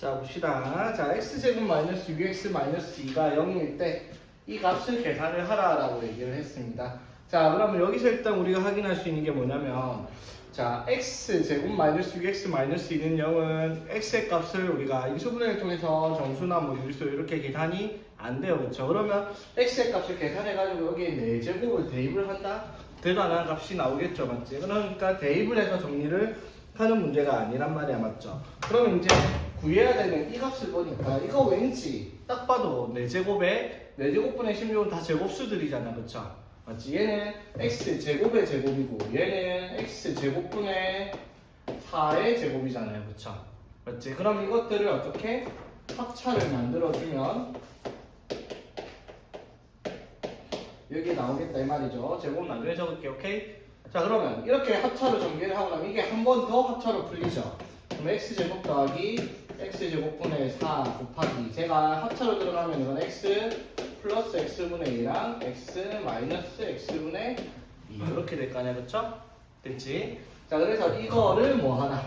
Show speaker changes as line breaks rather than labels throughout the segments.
자 봅시다. 자 x제곱 마이너스 6x 마이너스 2가 0일 때 이 값을 계산을 하라라고 얘기를 했습니다. 자 그러면 여기서 일단 우리가 확인할 수 있는 게 뭐냐면 자 x제곱 마이너스 6x 마이너스 2는 0은 x의 값을 우리가 인수분해를 통해서 정수나 뭐 유리수 이렇게 계산이 안 돼요. 그렇죠? 그러면 x의 값을 계산해가지고 여기에 4제곱을 대입을 한다? 되도 안 하는 값이 나오겠죠. 맞지? 그러니까 대입을 해서 정리를 하는 문제가 아니란 말이야. 맞죠? 그러면 이제 구해야 되는 이 값을 보니까 이거 왠지 딱 봐도 4제곱에 4제곱분의 16은 다 제곱수들이잖아. 그쵸? 맞지? 얘는 x제곱의 제곱이고 얘는 x제곱분의 4의 제곱이잖아요. 그쵸? 맞지? 그럼 이것들을 어떻게 합차를 만들어주면 여기 나오겠다 이 말이죠. 제곱 나중에 적을게. 오케이? 자 그러면 이렇게 합차로 전개를 하고 나면 이게 한 번 더 합차로 풀리죠. 그럼 x제곱 더하기 x제곱분의 4 곱하기 제가 합차로 들어가면 이건 x 플러스 x분의 2랑 x 마이너스 x분의 2 이렇게 될 거 아니야. 그쵸? 됐지? 자 그래서 이거를 뭐 하나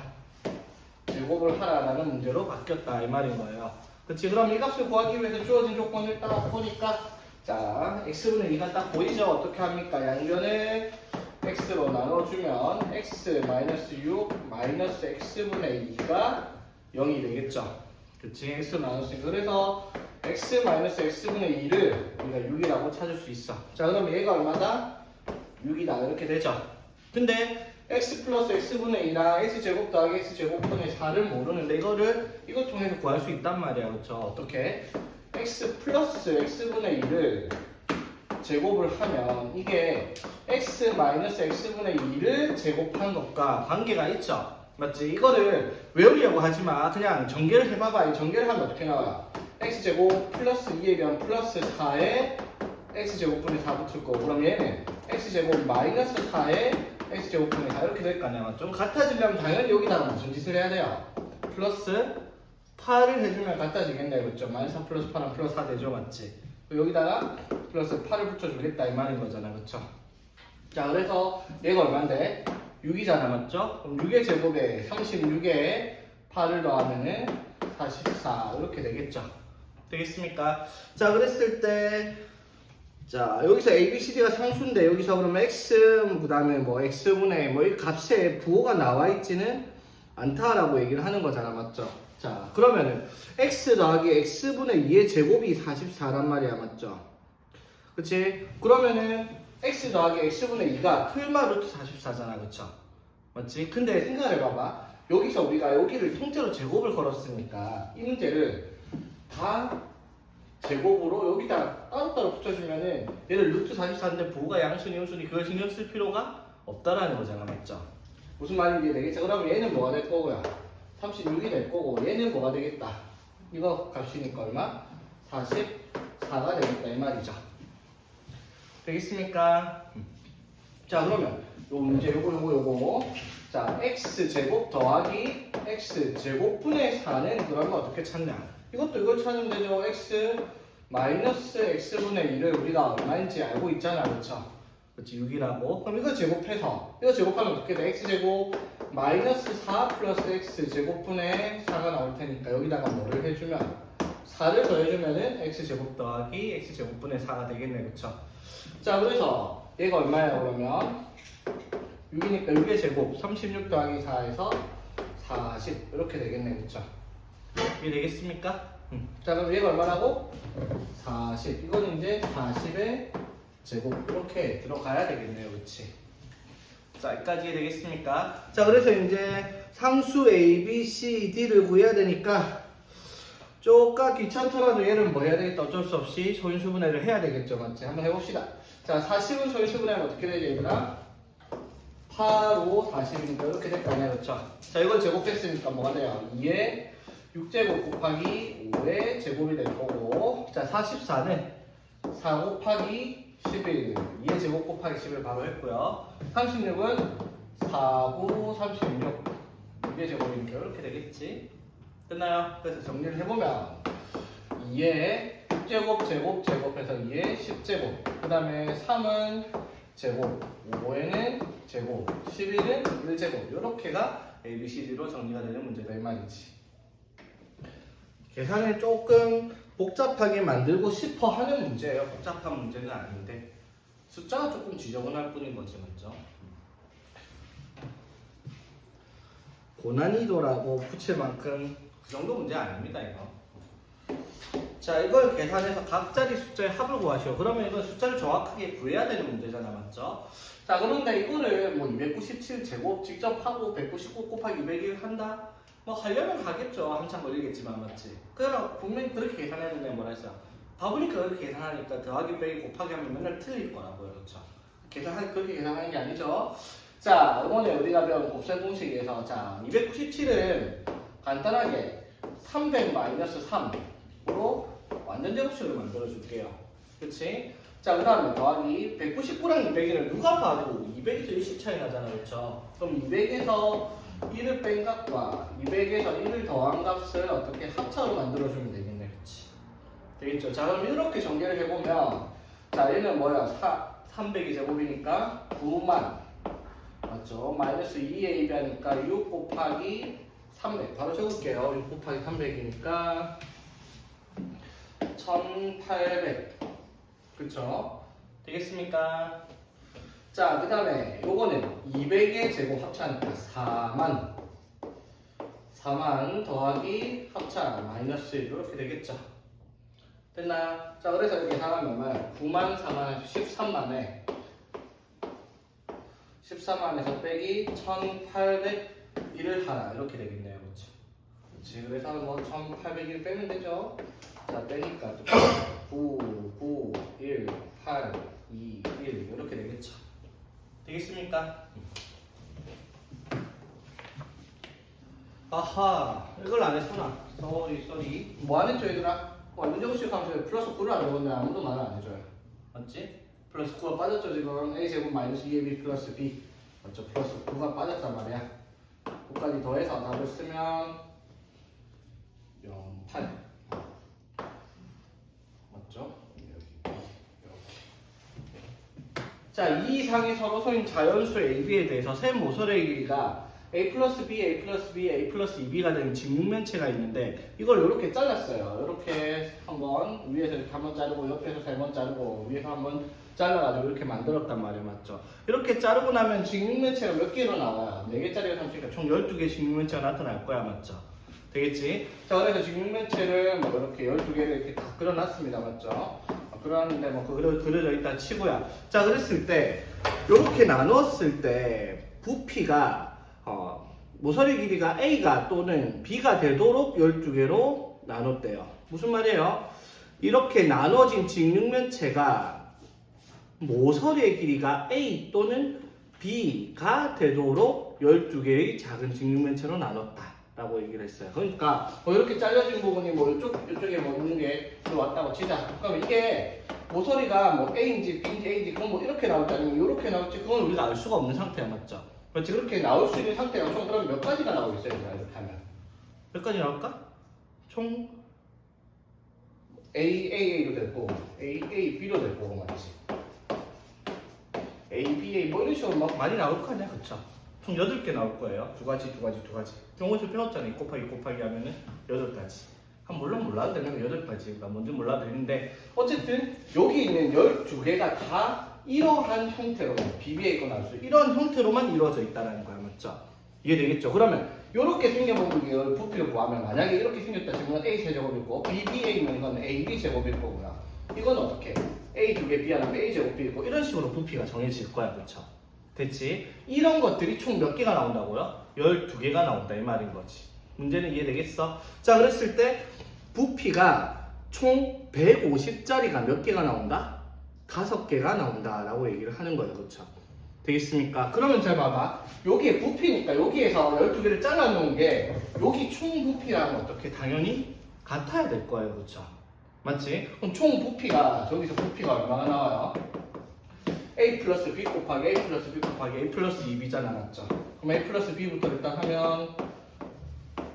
제곱을 하라라는 문제로 바뀌었다 이 말인 거예요. 그치? 그럼 이 값을 구하기 위해서 주어진 조건을 딱 보니까 자 x분의 2가 딱 보이죠? 어떻게 합니까? 양변을 x로 나눠주면 x 마이너스 6 마이너스 x분의 2가 0이 되겠죠. 그치? x로 나눴으니까 그래서 x 마이너스 x분의 2를 우리가 6이라고 찾을 수 있어. 자 그럼 얘가 얼마다? 6이다 이렇게 되죠. 근데 x 플러스 x분의 2랑 x제곱 더하기 x제곱분의 4를 모르는데 이걸 통해서 구할 수 있단 말이야. 그렇죠? 어떻게? x 플러스 x분의 2를 제곱을 하면 이게 x 마이너스 x분의 2를 제곱한 것과 관계가 있죠. 맞지? 이거를 외우려고 하지마. 그냥 전개를 해봐봐. 이 전개를 하면 어떻게 나와요? x제곱 플러스 2의 변 플러스 4에 x제곱분의 4 붙을 거고 그럼 얘는 x제곱 마이너스 4에 x제곱분의 4 이렇게 될 거 아니야. 좀 같아지려면 당연히 여기다가 무슨 짓을 해야 돼요? 플러스 8을 해주면 같아지겠네. 그렇죠? 마이너스 3 플러스 8은 플러스 4 되죠. 맞지? 여기다가 플러스 8을 붙여주겠다 이 말인 거잖아. 그렇죠? 자 그래서 얘가 얼마인데? 6이잖아. 맞죠? 그럼 6의 제곱에 36에 8을 더하면은 44 이렇게 되겠죠. 되겠습니까? 자 그랬을 때 자 여기서 ABCD가 상수인데 여기서 그러면 X 그 다음에 뭐 X분의 뭐 이 값에 부호가 나와 있지는 않다라고 얘기를 하는 거잖아. 맞죠? 자 그러면은 X 더하기 X분의 2의 제곱이 44란 말이야. 맞죠? 그치? 그러면은 X 더하기 X분의 2가 풀마 루트 44잖아. 그쵸? 맞지? 근데 생각을 해봐봐. 여기서 우리가 여기를 통째로 제곱을 걸었으니까 이 문제를 다 제곱으로 여기다 따로따로 붙여주면은 얘를 루트 44인데 부호가 양순이 음순이 그걸 신경 쓸 필요가 없다라는 거잖아. 맞죠? 무슨 말인지 되겠죠? 그러면 얘는 뭐가 될 거고요? 36이 될 거고 얘는 뭐가 되겠다? 이거 값이니까 얼마? 44가 되겠다 이 말이죠. 되겠습니까? 자 그러면 요 문제 요거 자 x제곱 더하기 x제곱분의 4는 그러면 어떻게 찾냐? 이것도 이걸 찾으면 되죠. x 마이너스 x분의 2를 우리가 얼마인지 알고 있잖아. 그쵸? 그치 6이라고. 그럼 이거 제곱해서 이거 제곱하면 어떻게 돼? x제곱 마이너스 4 플러스 x제곱분의 4가 나올 테니까 여기다가 뭐를 해주면 4를 더해주면은 x제곱 더하기 x제곱분의 4가 되겠네. 그쵸? 자 그래서 얘가 얼마예요? 그러면 6이니까 6의 제곱 36 더하기 4에서 40 이렇게 되겠네. 그쵸? 이게 되겠습니까? 자 그럼 얘가 얼마라고? 40 이거는 이제 40의 제곱 이렇게 들어가야 되겠네요. 그치? 자 여기까지 되겠습니까? 자 그래서 이제 상수 A, B, C, D를 구해야 되니까 쪼까 귀찮더라도 얘는 뭐 해야 되겠다. 어쩔 수 없이 소인수분해를 해야 되겠죠. 맞지? 한번 해봅시다. 자 40은 소인수분해하면 어떻게 되죠 얘들아? 8, 5, 40이니까 이렇게 될 거 아니야. 그렇죠? 자 이걸 제곱했으니까 뭐가 돼요? 2의 6제곱 곱하기 5의 제곱이 될 거고 자 44는 4 곱하기 11 2의 제곱 곱하기 10을 바로 했고요. 36은 4, 9, 36 2의 제곱이니까 이렇게 되겠지? 끝나요? 그래서 정리를 해보면 2의 6제곱 제곱해서 2의 10제곱 그 다음에 3은 제곱 5에는 제곱 11은 1제곱 이렇게가 ABCD로 정리가 되는 문제다 이 말이지. 계산을 조금 복잡하게 만들고 싶어 하는 문제예요. 복잡한 문제는 아닌데 숫자가 조금 지저분할 뿐인 거지, 맞죠? 고난이도라고 붙일 만큼 그 정도 문제 아닙니다, 이거. 자, 이걸 계산해서 각자리 숫자의 합을 구하시오. 그러면 이건 숫자를 정확하게 구해야 되는 문제잖아, 맞죠? 자, 그런데 이거를 뭐 297제곱 직접 하고 199 곱하기 201 한다? 뭐 하려면 하겠죠. 한참 걸리겠지만, 맞지? 그럼 분명히 그렇게 계산해야 된다는 뭐라 했어요? 바보니까 그렇게 계산하니까 더하기 빼기 곱하기 하면 맨날 틀릴 거라고요, 그렇죠? 그렇게 계산하는 게 아니죠. 자, 이번에 우리가 배운 곱셈 공식에서 자, 297은 간단하게 300-3으로 완전 제곱식으로 만들어 줄게요. 그치? 자, 그 다음에 더하기 199랑 200을 누가 봐도 200에서 1씩 차이 나잖아, 그렇죠? 그럼 200에서 1을 뺀 값과 200에서 1을 더한 값을 어떻게 합차로 만들어 주면 되겠네, 그치? 되겠죠? 자, 그럼 이렇게 전개를 해보면 자, 얘는 뭐야? 300이 제곱이니까 9만 맞죠? 마이너스 2ab 하니까 6 곱하기 300 바로 적을게요. 6 곱하기 300이니까 1800 그쵸? 되겠습니까? 자, 그 다음에 요거는 200의 제곱 합차니까 4만 더하기 합차 마이너스 1 이렇게 되겠죠? 됐나요? 자, 그래서 이렇게 계산하면 9만 4만 13만에서 빼기 1801을 하나 이렇게 되겠네요, 그렇죠? 그렇지. 그래서 뭐 1801 빼면 되죠. 자, 빼니까 9, 9, 1, 8, 2, 1 이렇게 되겠죠. 되겠습니까? 아하, 이걸 안 했구나. 쏘리. 뭐 안 했죠, 얘들아? 완전 제곱식 함수에 플러스 9를 안 해보면 아무도 말을 안 해줘요. 맞지? 플러스 9가 빠졌죠, 지금. a제곱 마이너스 2ab 플러스 b. 맞죠? 플러스 9가 빠졌단 말이야. 9까지 더해서 답을 쓰면 0, 8. 맞죠? 이렇게. 자, 이 이상의 서로소인 자연수 AB에 대해서 셈 모서리의 길이가 A 플러스 B, A 플러스 B, A 플러스 2B가 되는 직육면체가 있는데 이걸 이렇게 잘랐어요. 이렇게 한번 위에서 이렇게 한번 자르고 옆에서 3번 자르고 위에서 한번 잘라가지고 이렇게 만들었단 말이에요. 맞죠? 이렇게 자르고 나면 직육면체가 몇 개로 나와요? 4개짜리가 삼으니까 총 12개의 직육면체가 나타날 거야. 맞죠? 되겠지? 자, 그래서 직육면체를 뭐 이렇게 12개를 이렇게 다 그려놨습니다. 맞죠? 그러는데 뭐 그려져 있다 치고야. 자, 그랬을 때 이렇게 나눴을 때 부피가 모서리 길이가 A가 또는 B가 되도록 12개로 나눴대요. 무슨 말이에요? 이렇게 나눠진 직육면체가 모서리의 길이가 A 또는 B가 되도록 12개의 작은 직육면체로 나눴다 라고 얘기를 했어요. 그러니까 뭐 이렇게 잘려진 부분이 뭐 이쪽에 뭐 있는 게 들어왔다고 치자. 그럼 이게 모서리가 뭐 A인지 B인지 A인지 그건 뭐 이렇게 나올지 아니면 이렇게 나올지 그건 우리가 알 수가 없는 상태야. 맞죠? 그렇지. 그렇게 나올 수 있는 상태가 총 그럼 몇 가지가 나오고 있어요? 이렇게 하면 몇 가지 나올까? 총 AAA로 될 거고 AAB로 될 거고 맞지? ABA 뭐 이런 식으로 막 많이 나올 거 아니야? 그쵸? 총 8개 나올 거예요. 두 가지. 경우수 배웠잖아요. 곱하기 하면은 8가지. 물론 몰라도 되는 거 8가지가 뭔지 몰라도 되는데 어쨌든 여기 있는 12개가 다 이러한 형태로만 BBA 거 나올 수 이런 형태로만 이루어져 있다는 거야. 맞죠? 이해되겠죠? 그러면 이렇게 생겨본 게 부피를 구하면 만약에 이렇게 생겼다 치면 A 세제곱일 거고 BBA면 이건 AB 제곱일 거고요. 이건 어떻게? A 2개 B 하나면 A 제곱일 거고 이런 식으로 부피가 정해질 거야. 그렇죠? 됐지? 이런 것들이 총 몇 개가 나온다고요? 12개가 나온다 이 말인 거지. 문제는 이해되겠어? 자, 그랬을 때 부피가 총 150짜리가 몇 개가 나온다? 5개가 나온다라고 얘기를 하는 거예요. 그렇죠? 되겠습니까? 그러면 잘 봐봐. 여기에 부피니까 여기에서 12개를 잘라놓은 게 여기 총 부피랑 어떻게 당연히 같아야 될 거예요. 그렇죠? 맞지? 그럼 총 부피가 저기서 부피가 얼마가 나와요? A 플러스 B 곱하기 A 플러스 B 곱하기 A 플러스 2B잖아. 맞죠? 그럼 A 플러스 B부터 일단 하면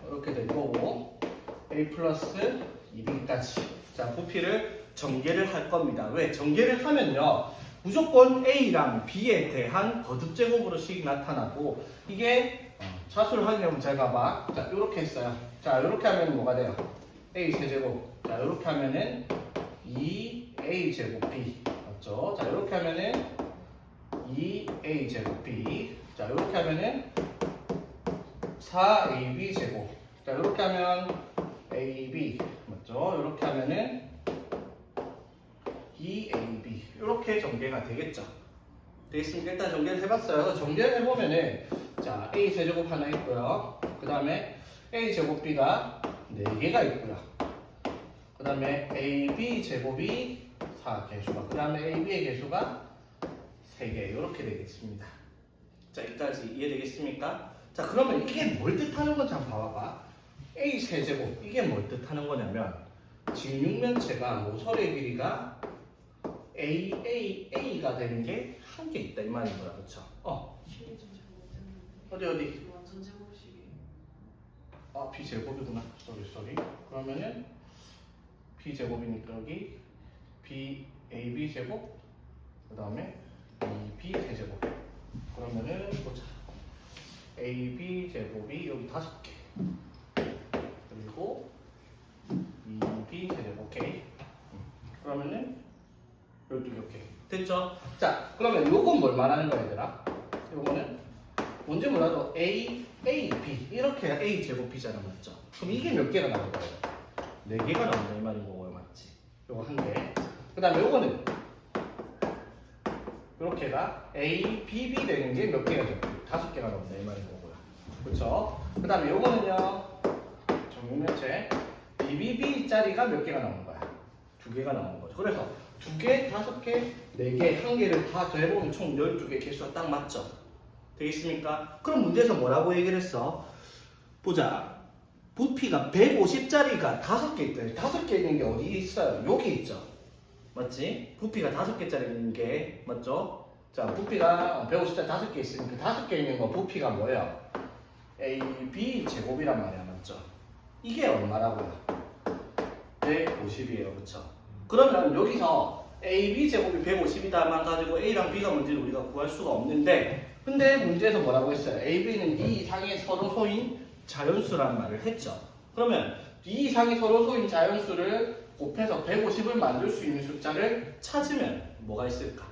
이렇게 될 거고 A 플러스 2B까지. 자, 부피를 전개를 할 겁니다. 왜? 전개를 하면요 무조건 A랑 B에 대한 거듭 제곱으로씩 나타나고 이게 차수를 확인해보면 잘 봐봐. 자, 이렇게 했어요. 자, 이렇게 하면 뭐가 돼요? A 세제곱. 자, 이렇게 하면은 2A 제곱 B. 맞죠? 자, 이렇게 하면은 2A 제곱 B. 자, 이렇게 하면은 4AB 제곱. 자, 이렇게 하면 AB. 맞죠? 이렇게 하면은 2AB. 이렇게 전개가 되겠죠? 되겠습니까? 일단 전개를 해봤어요. 그래서 전개를 해보면은, 자, A 세제곱 하나 있고요. 그 다음에 A 제곱 B가 4개가 있고요. 그 다음에 AB 제곱이 4개수가, 그 다음에 AB의 개수가 3개. 이렇게 되겠습니다. 자, 여기까지 이해되겠습니까? 자, 그러면 이게 뭘 뜻하는 건지 한번 봐봐봐. A 세제곱, 이게 뭘 뜻하는 거냐면, 직육면체가 모서리의 길이가 A가 되는 게 한 개 있다 이 말인 거야, 그쵸? 어디?
완전 제곱식이.
아, B 제곱이구나. 쏘리. 그러면은 B 제곱이니까 여기 AB 제곱, 그 다음에 B 세제곱. 그러면은 보자. AB 제곱이 여기 5개. 그리고 B 세제곱. 오케이. 그러면은 12개. 오케이. 됐죠? 자, 그러면 요건 뭘 말하는 거야, 얘들아? 요거는 뭔지 몰라도 A, B 이렇게 A 제곱 B잖아, 맞죠? 그럼 이게 몇 개가 나올 거예요? 4개가 나온다 이 말인 거고요, 맞지? 요거 한 개. 그 다음에 요거는 요렇게가 A, B 되는 게 몇 개가 돼요? 5개가 나온다 이 말인 거고요. 그쵸? 그 다음에 요거는요, 정육면체 B 짜리가 몇 개가 나오는 거야? 2개가 나오는 거죠. 그래서 2개, 5개, 4개, 1개를 다 더해보면 총 12개 개수가 딱 맞죠? 되겠습니까? 그럼 문제에서 뭐라고 얘기를 했어? 보자. 부피가 150짜리가 5개 있다. 5개 있는 게 어디 있어요? 여기 있죠? 맞지? 부피가 5개짜리인 게 맞죠? 자, 부피가 150짜리 5개 있으니까 5개 있는 거 부피가 뭐예요? AB 제곱이란 말이야, 맞죠? 이게 얼마라고요? 150이에요, 그쵸? 그러면 여기서 AB 제곱이 150이다만 가지고 A랑 B가 뭔지를 우리가 구할 수가 없는데, 근데 문제에서 뭐라고 했어요? AB는 이 이상의 서로소인 자연수란 말을 했죠. 그러면 이 이상의 서로소인 자연수를 곱해서 150을 만들 수 있는 숫자를 찾으면 뭐가 있을까?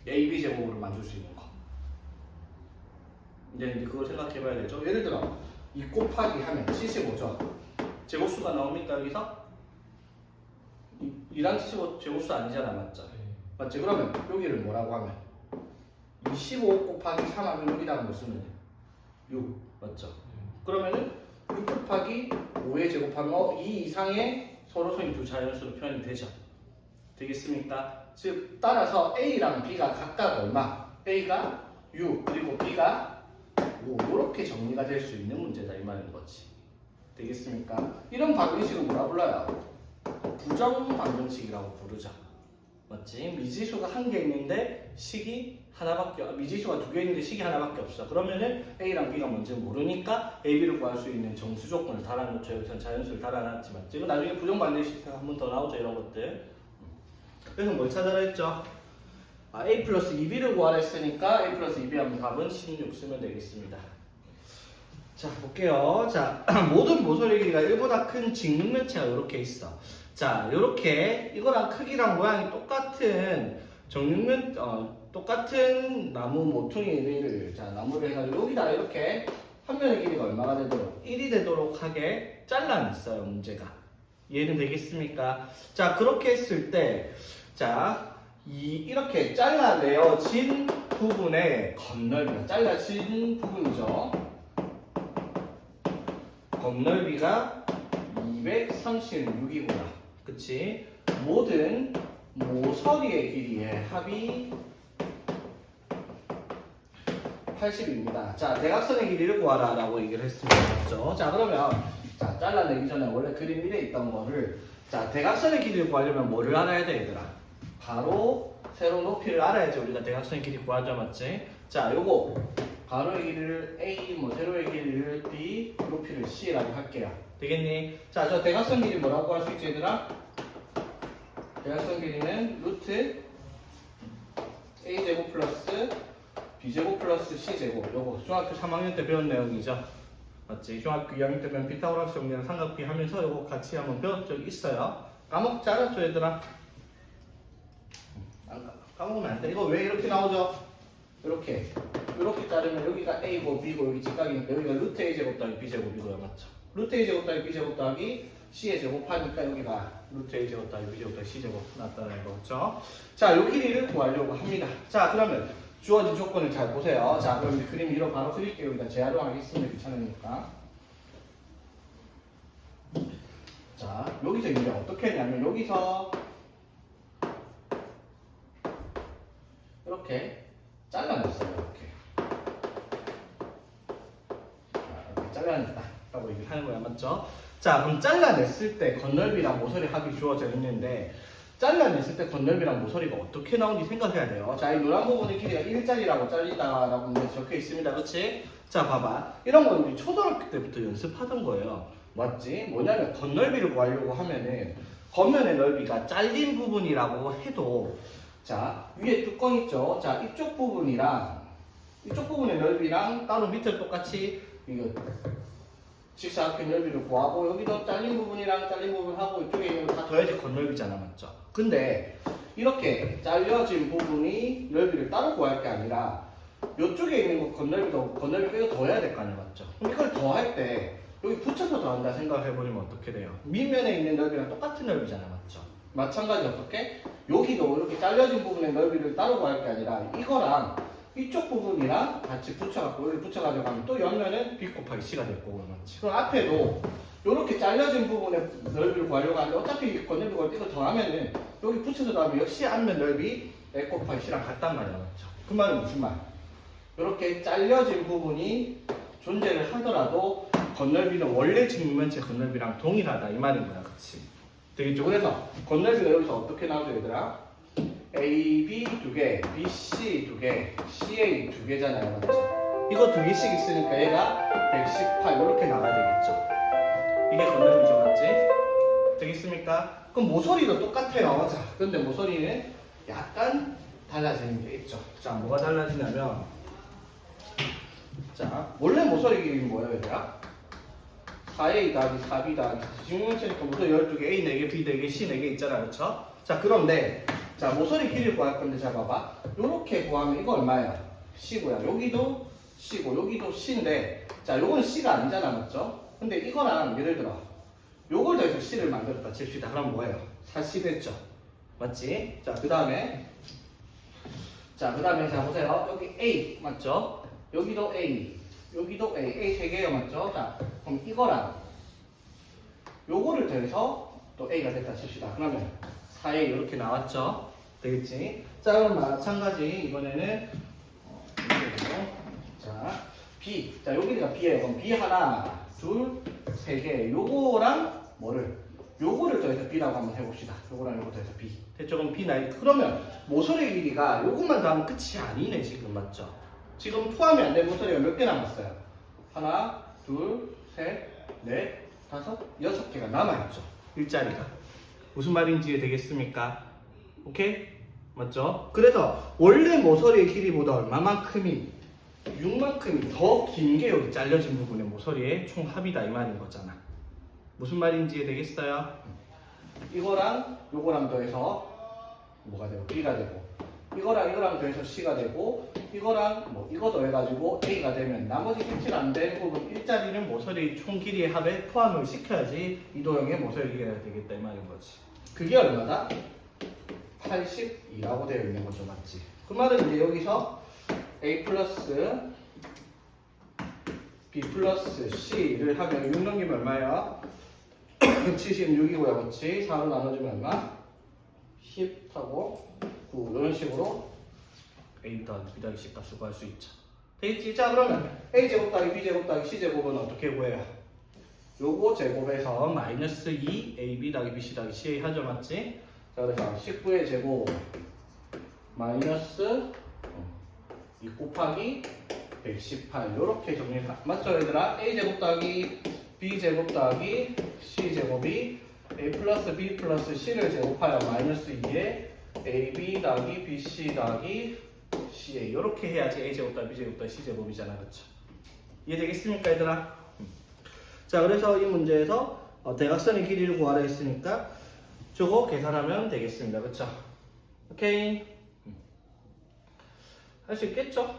AB 제곱으로 만들 수 있는 거. 이제 그걸 생각해봐야 되죠. 예를 들어 2 곱하기 하면 75죠. 제곱수가 나옵니까 여기서? 2랑 75 제곱수 아니잖아, 맞죠? 맞지? 그러면 여기를 뭐라고 하면 25 곱하기 3 하면 여기다가 뭐 쓰면 돼? 6, 맞죠? 그러면은 6 곱하기 5에 제곱하면 이 이상의 서로소인 두 자연수로 표현이 되죠? 되겠습니까? 즉 따라서 A랑 B가 각각 얼마? A가 6 그리고 B가 5 이렇게 정리가 될 수 있는 문제다 이 말인 거지. 되겠습니까? 이런 방정식을 뭐라 불러요? 부정 방정식이라고 부르죠. 맞지? 미지수가 1개 있는데 식이 하나밖에, 미지수가 2개 있는데 식이 하나밖에 없어. 그러면은 A랑 B가 뭔지 모르니까 A, B를 구할 수 있는 정수 조건을 달아놓죠. 여기서 자연수를 달아놨지, 맞지? 이거 나중에 부정 방정식 한 번 더 나오죠, 이런 것들. 그래서 뭘 찾아라 했죠? A 플러스 2B를 구하라 했으니까 A 플러스 2B 하면 답은 16 쓰면 되겠습니다. 자, 볼게요. 자, 모든 모서리 길이가 1보다 큰 직육면체가 이렇게 있어. 자, 이렇게 이거랑 크기랑 모양이 똑같은 똑같은 나무 모퉁이를, 자, 나무를 해가지고 여기다 이렇게 한 면의 길이가 얼마가 되도록 1이 되도록 하게 잘라냈어요, 문제가. 이해는 되겠습니까? 자, 그렇게 했을 때, 자, 이렇게 잘라내어진 부분의 건널비가, 잘라진 부분이죠. 건널비가 236이구나. 그치? 모든 모서리의 길이의 합이 80입니다. 자, 대각선의 길이를 구하라 라고 얘기를 했습니다. 맞죠? 자, 그러면 자, 잘라내기 전에 원래 그림 1에 있던 거를, 자, 대각선의 길이를 구하려면 뭐를 알아야 돼, 얘들아? 가로, 세로 높이를 알아야지 우리가 대각선의 길이 구하죠, 맞지? 자, 요거 가로의 길이를 A, 뭐 세로의 길이를 B, 높이를 C라고 할게요. 되겠니? 자, 저 대각선 길이 뭐라고 할 수 있지, 얘들아? 대각선 길이는 루트 A제곱 플러스 B제곱 플러스 C제곱. 요거 중학교 3학년 때 배운 내용이죠. 맞지? 중학교 2학년 때면 피타고라스 정리랑 삼각비 하면서 이거 같이 한번 배웠던 적 있어요. 까먹지 않았죠 얘들아? 까먹으면 안 돼. 이거 왜 이렇게 나오죠? 이렇게 자르면 여기가 A고 B고 여기 직각이니까 여기가 루트 A제곱 더하기 B제곱이고요. 맞죠? 루트 A제곱 더하기 B제곱 더하기 C의 제곱하니까 여기가 루트 A제곱 더하기 B제곱 더하기 C제곱 나타나는 거죠. 자, 요 길이를 구하려고 합니다. 자, 그러면 주어진 조건을 잘 보세요. 자, 그럼 이제 그림 위로 바로 그릴게요. 일단 재활용하겠습니다. 귀찮으니까. 자, 여기서 이제 어떻게 했냐면 여기서 이렇게 잘라냈어요. 이렇게. 자, 이렇게 잘라냈다. 라고 얘기를 하는 거야. 맞죠? 자, 그럼 잘라냈을 때 건널비랑 모서리 합이 주어져 있는데 잘라냈을 때 건널비랑 모서리가 어떻게 나오는지 생각해야 돼요. 자, 이 노란 부분의 길이가 1짜리라고 잘리다라고 적혀 있습니다. 그렇지? 자, 봐봐. 이런 건 우리 초등학교 때부터 연습하던 거예요. 맞지? 뭐냐면 건널비를 구하려고 하면은 겉면의 넓이가 잘린 부분이라고 해도 자, 위에 뚜껑 있죠? 자, 이쪽 부분이랑 이쪽 부분의 넓이랑 따로 밑에 똑같이 이거 직사각형 넓이를 구하고 여기도 잘린 부분이랑 잘린 부분하고 이쪽에 있는 거 다 더해야지 건널비잖아. 맞죠? 근데 이렇게 잘려진 부분이 넓이를 따로 구할 게 아니라 이쪽에 있는 거 건널비 빼고 더해야 될 거 아니야. 맞죠? 그럼 이걸 더할 때 여기 붙여서 더한다 생각해버리면 어떻게 돼요? 밑면에 있는 넓이랑 똑같은 넓이잖아. 맞죠? 마찬가지 어떻게? 여기도 이렇게 잘려진 부분의 넓이를 따로 구할 게 아니라 이거랑 이쪽 부분이랑 같이 붙여갖고 여기 붙여가지고 가면 또 옆면은 B 곱하기 C가 될 거고. 맞지? 그럼 앞에도 이렇게 잘려진 부분의 넓이를 구하려고 하는데 어차피 건널비 구할 때 이거 더하면은 여기 붙여서 더하면 역시 앞면 넓이 A 곱하기 C랑 같단 말이야. 맞죠? 그 말은 무슨 말? 이렇게 잘려진 부분이 존재를 하더라도 건널비는 원래 직면체 건널비랑 동일하다 이 말인 거야. 그치? 되겠죠? 그래서 건널비가 여기서 어떻게 나오죠 얘들아? A, B 두 개, B, C 두 개, CA 두 개잖아요. 맞죠? 이거 두 개씩 있으니까 얘가 118 이렇게 나와야 되겠죠? 이게 건널비죠. 맞지? 되겠습니까? 그럼 모서리도 똑같아요. 자, 근데 모서리는 약간 달라지는 게 있죠. 자, 뭐가 달라지냐면 자, 원래 모서리 길이는 뭐예요 얘들아? 4A 더하기 4B 더하기 직면체니까 모서리 12개, A 4개, B 4개, C 4개 있잖아. 그렇죠? 자, 그런데 자, 모서리 길이를 구할 건데 잘 봐봐. 요렇게 구하면 이거 얼마야? C고요. 여기도 C고 여기도 C인데 자, 요건 C가 아니잖아. 맞죠? 근데 이거랑 예를 들어 요걸 더해서 C를 만들었다 칩시다. 그럼 뭐예요? 40 했죠? 맞지? 자, 그 다음에 자 보세요. 여기 A 맞죠? 여기도 A 여기도 A 3개요. 맞죠? 자, 그럼 이거랑 요거를 더해서 또 A가 됐다 칩시다. 그러면 4A 이렇게 나왔죠? 되겠지? 자, 그럼 마찬가지 이번에는 자, B. 자, 여기가 B예요. 그럼 B 하나, 둘, 세 개. 요거랑 뭐를? 요거를 더해서 B라고 한번 해봅시다. 요거랑 요거 더해서 B. 됐죠? 그럼 B 나이. 그러면 모서리 길이가 요것만 더하면 끝이 아니네 지금. 맞죠? 지금 포함이 안 된 모서리가 몇 개 남았어요? 하나, 둘, 셋, 넷, 다섯, 6개가 남아있죠. 일자리가. 무슨 말인지 되겠습니까? 오케이? 맞죠? 그래서 원래 모서리의 길이보다 얼마만큼이 6만큼이 더 긴 게 여기 잘려진 부분의 모서리의 총 합이다 이 말인 거잖아. 무슨 말인지 되겠어요? 이거랑 요거랑 더해서 뭐가 되고 B가 되고 이거랑 더해서 C가 되고 이거랑 뭐 이거 더해가지고 A가 되면 나머지 색칠 안 된 부분 일자리는 모서리 총 길이의 합에 포함을 시켜야지 이도형의 모서리 길이가 되겠다 이 말인 거지. 그게 얼마다? 82라고 되어 있는 거죠. 맞지? 그 말은 이제 여기서 A 플러스 B 플러스 C를 하면 6 넘기면 얼마예요? 76이고요. 그렇지? 4로 나눠주면 얼마? 10하고 9 이런 식으로 A 더하기 B 더하기 C 값을 구할 수 있죠. 되겠지? 자, 그러면 A제곱 더하기 B제곱 더하기 C제곱은 어떻게 구해요? 요거 제곱에서 마이너스 2 AB 더하기 BC 더하기 CA 하죠. 맞지? 자, 그래서 19의 제곱 마이너스 2 곱하기 118 이렇게 정리가 맞죠 얘들아? A제곱 더하기 B제곱 더하기 C제곱이 A 플러스 B 플러스 C를 제곱하여 마이너스 2에 AB 더하기 BC 더하기 CA 이렇게 해야지 A제곱 더하기 B제곱 더하기 C제곱이잖아. 그쵸? 이해되겠습니까 얘들아? 자, 그래서 이 문제에서 대각선의 길이를 구하라 했으니까 저거 계산하면 되겠습니다. 그쵸? 오케이. 할 수 있겠죠?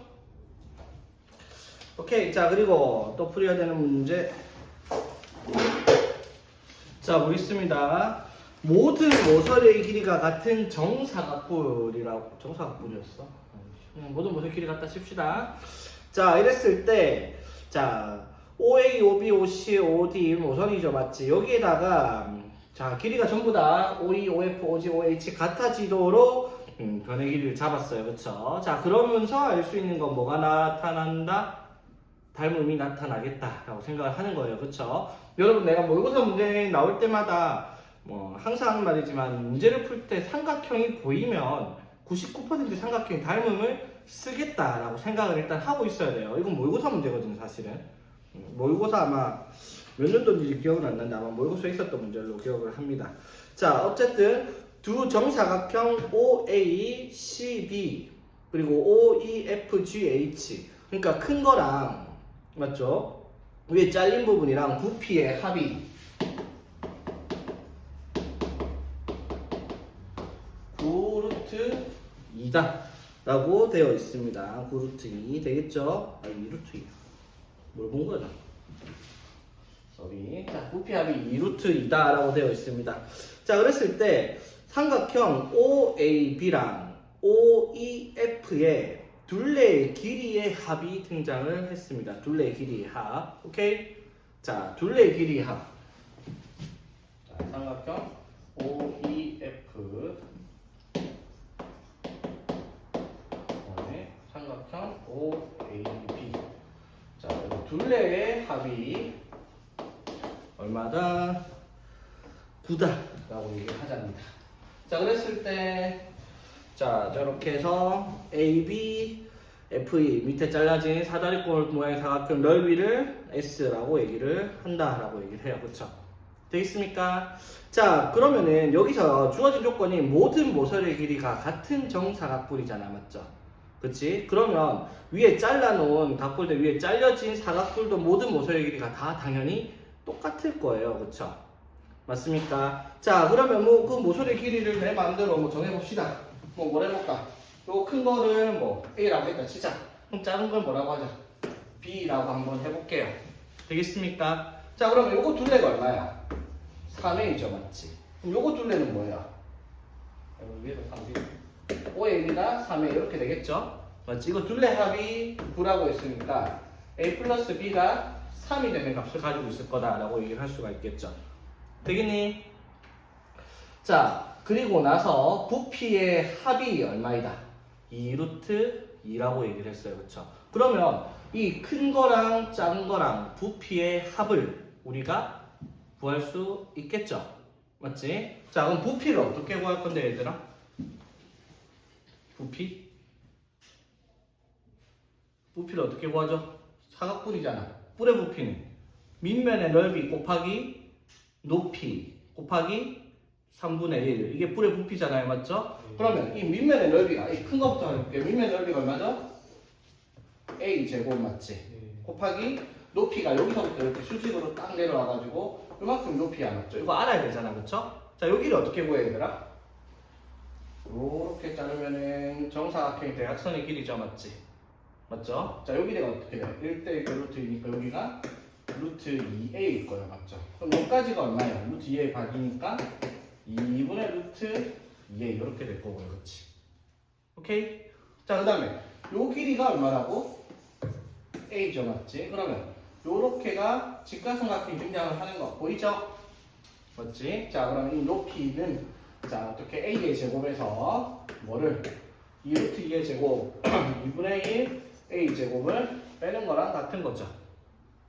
오케이. 자, 그리고 또 풀어야 되는 문제. 자, 보겠습니다. 모든 모서리의 길이가 같은 정사각뿔이라고. 정사각뿔이었어? 모든 모서리 길이 같다 칩시다. 자, 이랬을 때, 자, OA, OB, OC, OD 모서리죠, 맞지? 여기에다가 자, 길이가 전부 다 OE, OF, OG, OH 같아지도록 변의 길이를 잡았어요, 그쵸? 자, 그러면서 알 수 있는 건 뭐가 나타난다? 닮음이 나타나겠다라고 생각을 하는 거예요, 그쵸? 여러분, 내가 모의고사 문제 나올 때마다 뭐 항상 하는 말이지만 문제를 풀 때 삼각형이 보이면 99% 삼각형이 닮음을 쓰겠다라고 생각을 일단 하고 있어야 돼요. 이건 모의고사 문제거든요, 사실은. 모의고사 아마 몇 년도인지 기억은 안 나는데 아마 모의고사에 있었던 문제로 기억을 합니다. 자, 어쨌든 두 정사각형 OACB 그리고 OEFGH, 그러니까 큰 거랑 맞죠? 위에 잘린 부분이랑 부피의 합이 9루트 2다 라고 되어 있습니다. 9루트 2 되겠죠? 아, 2루트 2. 뭘 본 거죠? 자, 부피합이 2루트 2다 라고 되어 있습니다. 자, 그랬을 때 삼각형 OAB랑 OEF의 둘레의 길이의 합이 등장을 했습니다. 둘레의 길이의 합. 오케이? 자, 둘레의 길이의 합. 자, 삼각형 OEF. 삼각형 OAB. 자, 둘레의 합이 얼마다? 9다 라고 얘기를 하자입니다. 자, 그랬을 때 자, 저렇게 해서 AB, FE 밑에 잘라진 사다리꼴 모양의 사각형 넓이를 S라고 얘기를 한다라고 얘기를 해요. 그쵸? 되겠습니까? 자, 그러면은 여기서 주어진 조건이 모든 모서리의 길이가 같은 정사각뿔이잖아. 맞죠? 그치? 그러면 위에 잘라놓은 각뿔들 위에 잘려진 사각뿔도 모든 모서리의 길이가 다 당연히 똑같을 거예요. 그쵸? 맞습니까? 자, 그러면 뭐 그 모서리 길이를 내 마음대로 뭐 정해봅시다. 뭐 해볼까? 요 큰 거를 뭐 A라고 했다 치자. 그럼 작은 걸 뭐라고 하자? B라고 한번 해볼게요. 되겠습니까? 자, 그러면 요거 둘레가 얼마야? 3A죠, 맞지? 그럼 요거 둘레는 뭐야? 위에도 3B. 5A가 3A 이렇게 되겠죠? 맞지? 이거 둘레 합이 9라고 했으니까 A 플러스 B가 3이 되는 값을 가지고 있을 거다라고 얘기를 할 수가 있겠죠. 되겠니? 자, 그리고 나서 부피의 합이 얼마이다? 2루트 2라고 얘기를 했어요. 그쵸? 그러면 이 큰 거랑 작은 거랑 부피의 합을 우리가 구할 수 있겠죠? 맞지? 자, 그럼 부피를 어떻게 구할 건데, 얘들아? 부피를 어떻게 구하죠? 사각뿔이잖아. 뿔의 부피는 밑면의 넓이 곱하기 높이 곱하기 3분의 1. 이게 뿔의 부피잖아요. 맞죠? 그러면 이 밑면의 넓이가, 이 큰 거부터 해볼게요. 밑면의 넓이가 얼마죠? A 제곱 맞지? 곱하기 높이가 여기서부터 이렇게 수직으로 딱 내려와가지고 이만큼 높이야. 맞죠? 이거 알아야 되잖아. 그쵸? 자, 여기를 어떻게 구해야 되더라? 요렇게 자르면은 정사각형이 대각선의 길이죠. 맞지? 맞죠? 자, 여기가 어떻게 돼요? 1대 루트 2니까 여기가 루트 2a일 거예요. 맞죠? 그럼 여기까지가 얼마예요? 루트 2a 각이니까 2분의 루트 2a 이렇게 될 거고요. 그렇지? 오케이? 자, 그 다음에 요 길이가 얼마라고? a죠. 맞지? 그러면 요렇게가 직각삼각형이 등장을 하는 거 보이죠? 맞지? 자, 그러면 이 높이는 자, 어떻게 a의 제곱에서 뭐를 2루트 2의 제곱 2분의 1 a 제곱을 빼는 거랑 같은 거죠.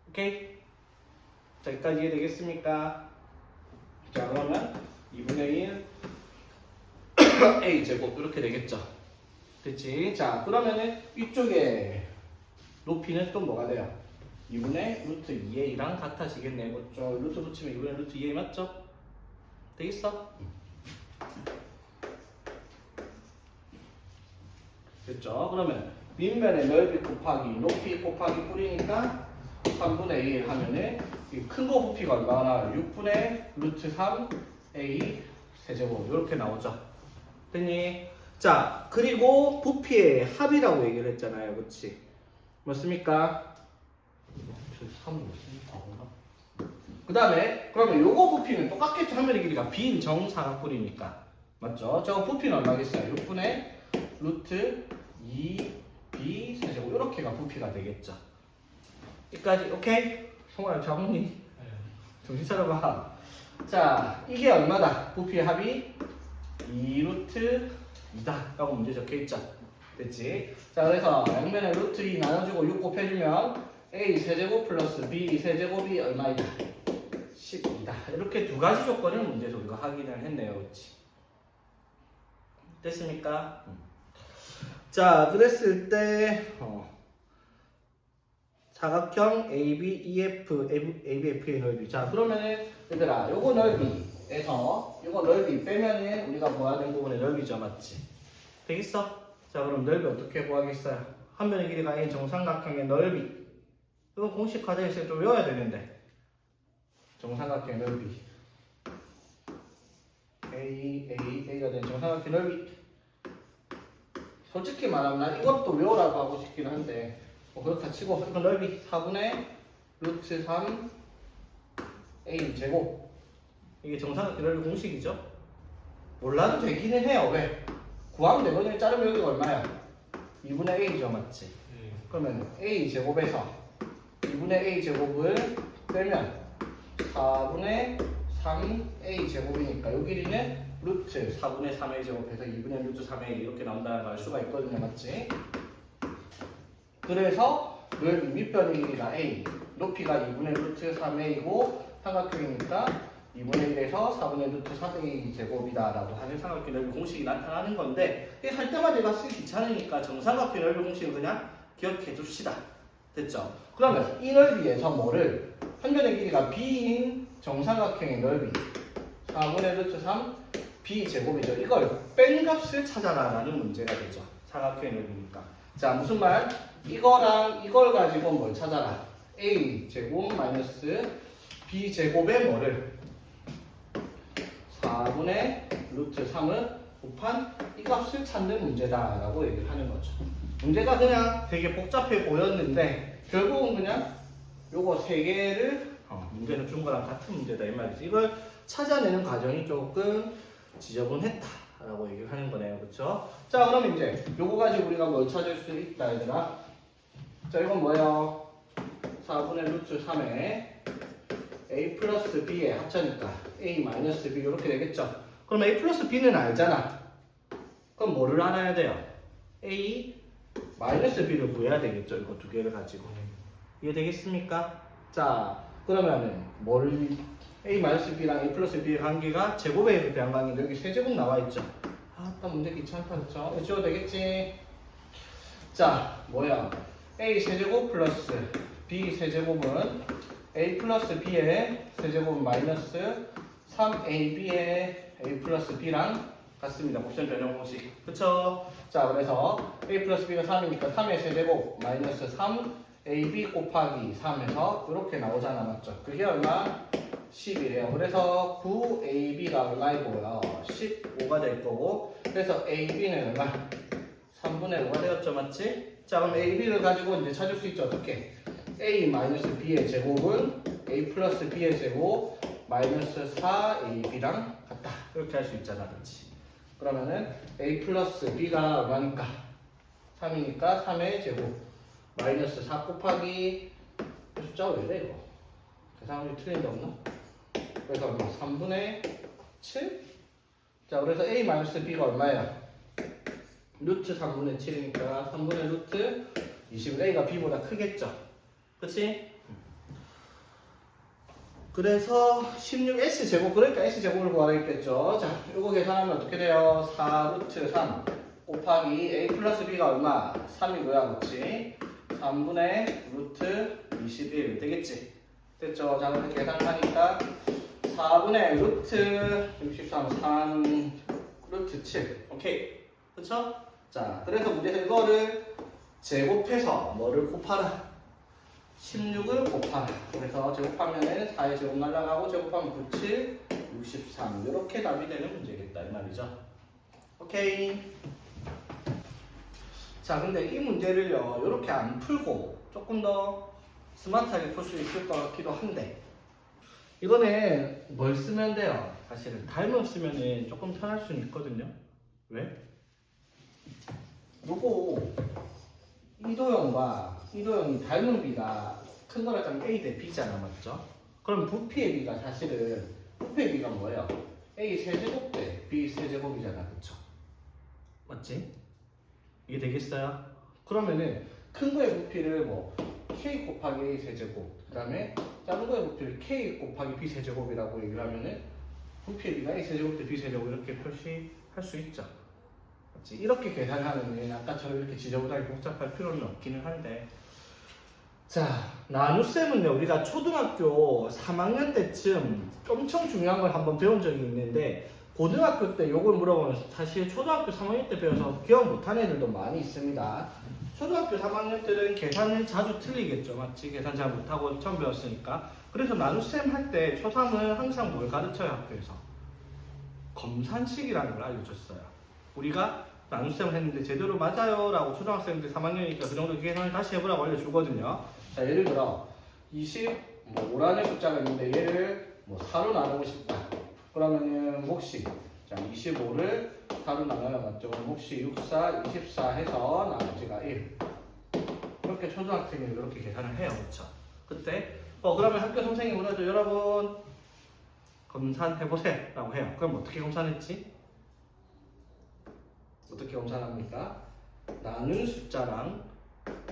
오케이? 자, 여기까지 이해되겠습니까? 자, 그러면 2분의 1 a 제곱 이렇게 되겠죠. 됐지? 자, 그러면은 이쪽에 높이는 또 뭐가 돼요? 2분의 루트 2a랑 같아지겠네. 그렇죠? 루트 붙이면 2분의 루트 2a 맞죠? 되겠어? 됐죠? 그러면 밑면의 넓이 곱하기 높이 곱하기 뿔이니까 3분의 1 하면은 큰 거 부피가 얼마나 나와요? 6분의 루트 3 A 세제곱 이렇게 나오죠. 됐니? 자, 그리고 부피의 합이라고 얘기를 했잖아요. 그치? 맞습니까? 그 다음에 그러면 요거 부피는 똑같겠죠. 한 면의 길이가 B인 정사각뿔이니까. 맞죠? 저 부피는 얼마겠어요? 6분의 루트 2B 세제곱 이렇게가 부피가 되겠죠. 여기까지 오케이? 성호야 자몽님 정신 차려봐. 자, 이게 얼마다? 부피의 합이 2루트 2다 라고 문제 적혀있죠. 됐지? 자, 그래서 양면에 루트 2 나눠주고 6 곱해주면 A 세제곱 플러스 B 세제곱이 얼마이다? 12다. 이렇게 두 가지 조건을 문제에서 우리가 확인을 했네요. 그렇지? 됐습니까? 자, 그랬을 때 사각형 AB, EF, ABF의 넓이. 자, 그러면은 얘들아, 요거 넓이에서 요거 넓이 빼면은 우리가 구하는 부분의 넓이죠, 맞지? 되겠어? 자, 그럼 넓이 어떻게 구하겠어요? 한 면의 길이가 A인 정삼각형의 넓이. 이거 공식 과정에서 좀 외워야 되는데. 정삼각형의 넓이. A가 된 정삼각형 넓이. 솔직히 말하면 난 이것도 외우라고 하고 싶긴 한데 뭐 그렇다 치고 이건 넓이 4분의 루트 3 A 제곱. 이게 정삼각형 넓이 공식이죠. 몰라도 되기는 해요. 왜? 구하면 되거든요. 자르면 여기가 얼마야? 2분의 A죠, 맞지? 그러면 A 제곱에서 2분의 A 제곱을 빼면 4분의 3A 제곱이니까 요 길이는 루트 4분의 3A 제곱해서 2분의 루트 3A 이렇게 나온다는 걸 알 수가 있거든요, 맞지? 그래서 넓이 밑변의 길이가 A, 높이가 2분의 루트 3A고 삼각형이니까 2분의 1에서 4분의 루트 3A 제곱이다 라고 하는 삼각형 넓이 공식이 나타나는 건데 이게 할 때마다 내가 쓰기 귀찮으니까 정삼각형 넓이 공식을 그냥 기억해 둡시다. 됐죠? 그러면 이 넓이에서 뭐를 한 변의 길이가 B인 정삼각형의 넓이 4분의 루트 3 B 제곱이죠. 이걸 뺀 값을 찾아라 라는 문제가 되죠. 삼각형의 넓이니까. 자, 무슨 말? 이거랑 이걸 가지고 뭘 찾아라? A 제곱 마이너스 B 제곱의 뭐를 4분의 루트 3을 곱한 이 값을 찾는 문제다 라고 얘기를 하는 거죠. 문제가 그냥 되게 복잡해 보였는데 결국은 그냥 요거 세 개를 문제는 준 거랑 같은 문제다 이 말이지. 이걸 찾아내는 과정이 조금 지저분했다 라고 얘기를 하는 거네요. 그쵸? 자, 그럼 이제 요거 가지고 우리가 뭘 찾을 수 있다 얘들아. 자, 이건 뭐예요? 4분의 루트 3에 A 플러스 B의 합차니까 A 마이너스 B 이렇게 되겠죠? 그럼 A 플러스 B는 알잖아. 그럼 뭐를 알아야 돼요? A 마이너스 B를 구해야 되겠죠? 이거 두 개를 가지고. 이해 되겠습니까? 자, 그러면은 뭘 A 마이너스 B랑 A 플러스 B의 관계가 제곱에 대한 관계인데 여기 세제곱 나와 있죠? 아, 딱 문제 귀찮다, 그쵸? 이거 지워도 되겠지? 자, 뭐야? A 세제곱 플러스 B 세제곱은 A 플러스 B의 세제곱 마이너스 3AB의 A 플러스 B랑 같습니다. 곱셈 변형 공식. 그쵸? 자, 그래서 A 플러스 B가 3이니까 3의 세제곱 마이너스 3AB 곱하기 3에서 이렇게 나오잖아, 맞죠? 그게 얼마? 10이래요. 그래서 9AB가 얼마이고요? 15가 될 거고, 그래서 AB는 얼마? 3분의 5가 되었죠, 맞지? 자, 그럼 AB를 가지고 이제 찾을 수 있죠. 어떻게? A 마이너스 B의 제곱은 A 플러스 B의 제곱 마이너스 4AB랑 같다. 이렇게 할 수 있잖아, 그렇지? 그러면은 A 플러스 B가 얼마니까? 3이니까 3의 제곱 마이너스 4 곱하기 숫자가 왜 이래 이거? 계산이 틀린 데 없나? 그래서 얼마? 3분의 7? 자, 그래서 A 마이너스 B가 얼마야? 루트 3분의 7이니까 3분의 루트 20. A가 B보다 크겠죠? 그치? 그래서 16S 제곱, 그러니까 S 제곱을 구하겠죠. 자, 이거 계산하면 어떻게 돼요? 4 루트 3 곱하기 A 플러스 B가 얼마? 3이고요, 그치? 3분의 루트 21 되겠지? 됐죠? 자, 그래서 계산하니까 4분의 루트 63, 3 루트 7. 오케이? 그쵸? 자, 그래서 문제에서 이거를 제곱해서 뭐를 곱하라? 16을 곱하라. 그래서 제곱하면은 4의 제곱 날라가고 제곱하면 9, 7, 63 이렇게 답이 되는 문제겠다 이 말이죠. 오케이. 자, 근데 이 문제를요 이렇게 안 풀고 조금 더 스마트하게 풀 수 있을 것 같기도 한데 이번에 뭘 쓰면 돼요? 사실은 닮음 쓰면은 조금 편할 수는 있거든요. 왜? 요거 이도형과 이도형이 닮은 비가 큰 거라 하면 A 대 B잖아, 맞죠? 그럼 부피의 비가 사실은 부피의 비가 뭐예요? A 세제곱 대 B 세제곱이잖아, 그쵸? 맞지? 이게 되겠어요? 그러면은 큰 거의 부피를 뭐 K 곱하기 A 세제곱 그 다음에 작은 거의 부피를 K 곱하기 B 세제곱이라고 얘기를 하면은 부피의 비가 A 세제곱 대 B 세제곱 이렇게 표시할 수 있죠. 맞지? 이렇게 계산하면 아까처럼 이렇게 지저분하게 복잡할 필요는 없기는 한데 자, 나눗셈은요 우리가 초등학교 3학년 때쯤 엄청 중요한 걸 한번 배운 적이 있는데 고등학교 때 요걸 물어보면 사실 초등학교 3학년 때 배워서 기억 못한 애들도 많이 있습니다. 초등학교 3학년 때는 계산을 자주 틀리겠죠, 맞지? 계산 잘 못하고 처음 배웠으니까. 그래서 나눗셈 할 때 초3은 항상 뭘 가르쳐요, 학교에서? 검산식이라는 걸 알려줬어요. 우리가 나눗셈을 했는데 제대로 맞아요 라고 초등학생들 3학년이니까 그 정도 계산을 다시 해보라고 알려주거든요. 자, 예를 들어 25라는 숫자가 있는데 얘를 뭐 4로 나누고 싶다. 그러면은 몫이 자 25를 4로 나눠요, 맞죠? 그럼 몫이 6, 4, 24 해서 나머지가 1. 이렇게 초등학생이 이렇게 계산을 해요, 그렇죠? 그때 그러면 학교 선생님이 오늘도 여러분 검산해보세요 라고 해요. 그럼 어떻게 검산했지? 어떻게 검산합니까? 나눈 숫자랑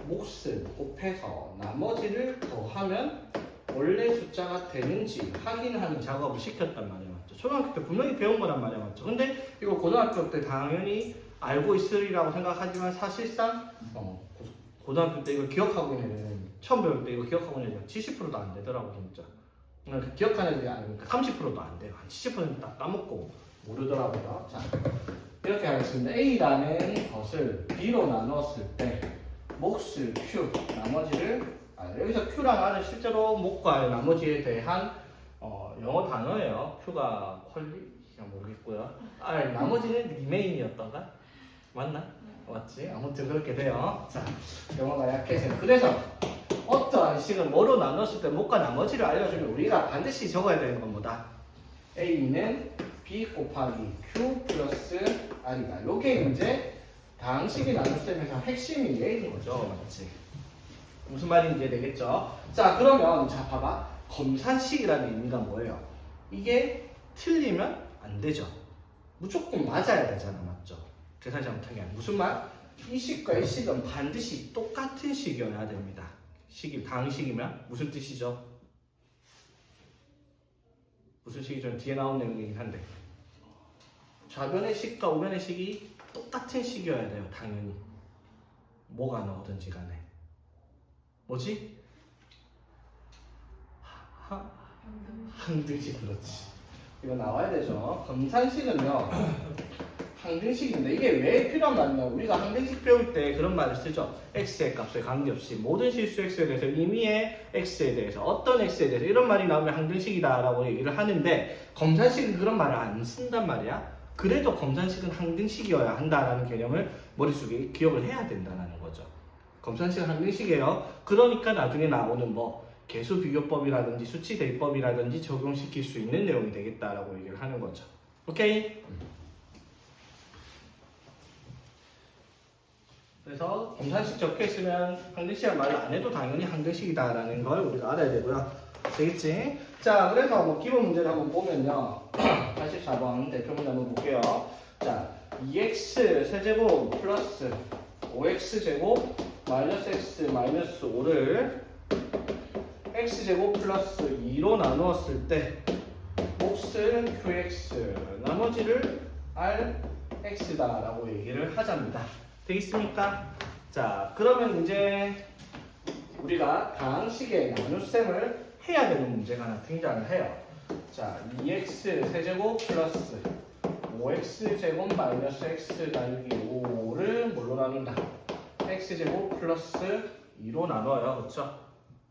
몫을 곱해서 나머지를 더하면 원래 숫자가 되는지 확인하는 작업을 시켰단 말이에요, 맞죠? 초등학교 때 분명히 배운 거란 말이에요, 맞죠? 근데 이거 고등학교 때 당연히 알고 있으리라고 생각하지만 사실상 고등학교 때 이거 기억하고 있는 애는 처음 배울 때 이거 기억하고 있는 애는 70%도 안 되더라고 진짜. 기억하는 애들이 아니니까 30%도 안 돼요. 한 70% 다 까먹고 모르더라고요. 자, 이렇게 하겠습니다. A라는 것을 B로 나눴을 때 몫을 Q, 나머지를 여기서 Q랑 R은 실제로 목과 나머지에 대한 영어 단어예요. Q가 퀄리티가 모르겠고요. R 나머지는 리메인이었던가? 맞나? 맞지? 아무튼 그렇게 돼요. 자, 영어가 약해서 그래서 어떠한 식을 뭐로 나눴을 때 목과 나머지를 알려주면 우리가 반드시 적어야 되는 건 뭐다? A는 B 곱하기 Q 플러스 R이다. 요게 이제 다항식이 나눗셈에서 핵심이 얘인 거죠, 맞지? 무슨 말인지 되겠죠? 자, 그러면 자 봐봐. 검산식이라는 의미가 뭐예요? 이게 틀리면 안 되죠. 무조건 맞아야 되잖아, 맞죠? 계산 잘못한 게 아니라 무슨 말? 이 식과 이 식은 반드시 똑같은 식이어야 됩니다. 식이 다항식이면 무슨 뜻이죠? 무슨 식이죠? 뒤에 나온 내용이긴 한데 좌변의 식과 우변의 식이 똑같은 식이어야 돼요, 당연히. 뭐가 나오든지 간에. 뭐지? 항등식, 그렇지. 이거 나와야 되죠. 검산식은요 항등식인데 이게 왜 필요한 말이냐, 우리가 항등식 배울 때 그런 말을 쓰죠. x의 값에 관계없이 모든 실수 x에 대해서 임의의 x에 대해서 어떤 x에 대해서 이런 말이 나오면 항등식이다 라고 얘기를 하는데 검산식은 그런 말을 안 쓴단 말이야. 그래도 검산식은 항등식이어야 한다라는 개념을 머릿속에 기억을 해야 된다는 거죠. 검산식은 항등식이에요. 그러니까 나중에 나오는 뭐 계수 비교법이라든지 수치 대입법이라든지 적용시킬 수 있는 내용이 되겠다라고 얘기를 하는 거죠. 오케이? 그래서 검산식 적혀 있으면 항등식이라는 말을 안 해도 당연히 항등식이다라는 걸 우리가 알아야 되고요. 되겠지? 자, 그래서 뭐 기본 문제를 한번 보면요. 84번 대표 문제 한번 볼게요. 자, 2x 세제곱 플러스 5x 제곱 마이너스 x 마이너스 5를 x제곱 플러스 2로 나누었을 때 몫은 qx, 나머지를 rx다 라고 얘기를 하자입니다. 되겠습니까? 자, 그러면 이제 우리가 다항식의 나눗셈을 해야 되는 문제가 하나 등장을 해요. 자, 2x 세제곱 플러스 5x 제곱 마이너스 x 나누기 5를 뭘로 나눈다? x제곱 플러스 2로 나눠요. 그렇죠?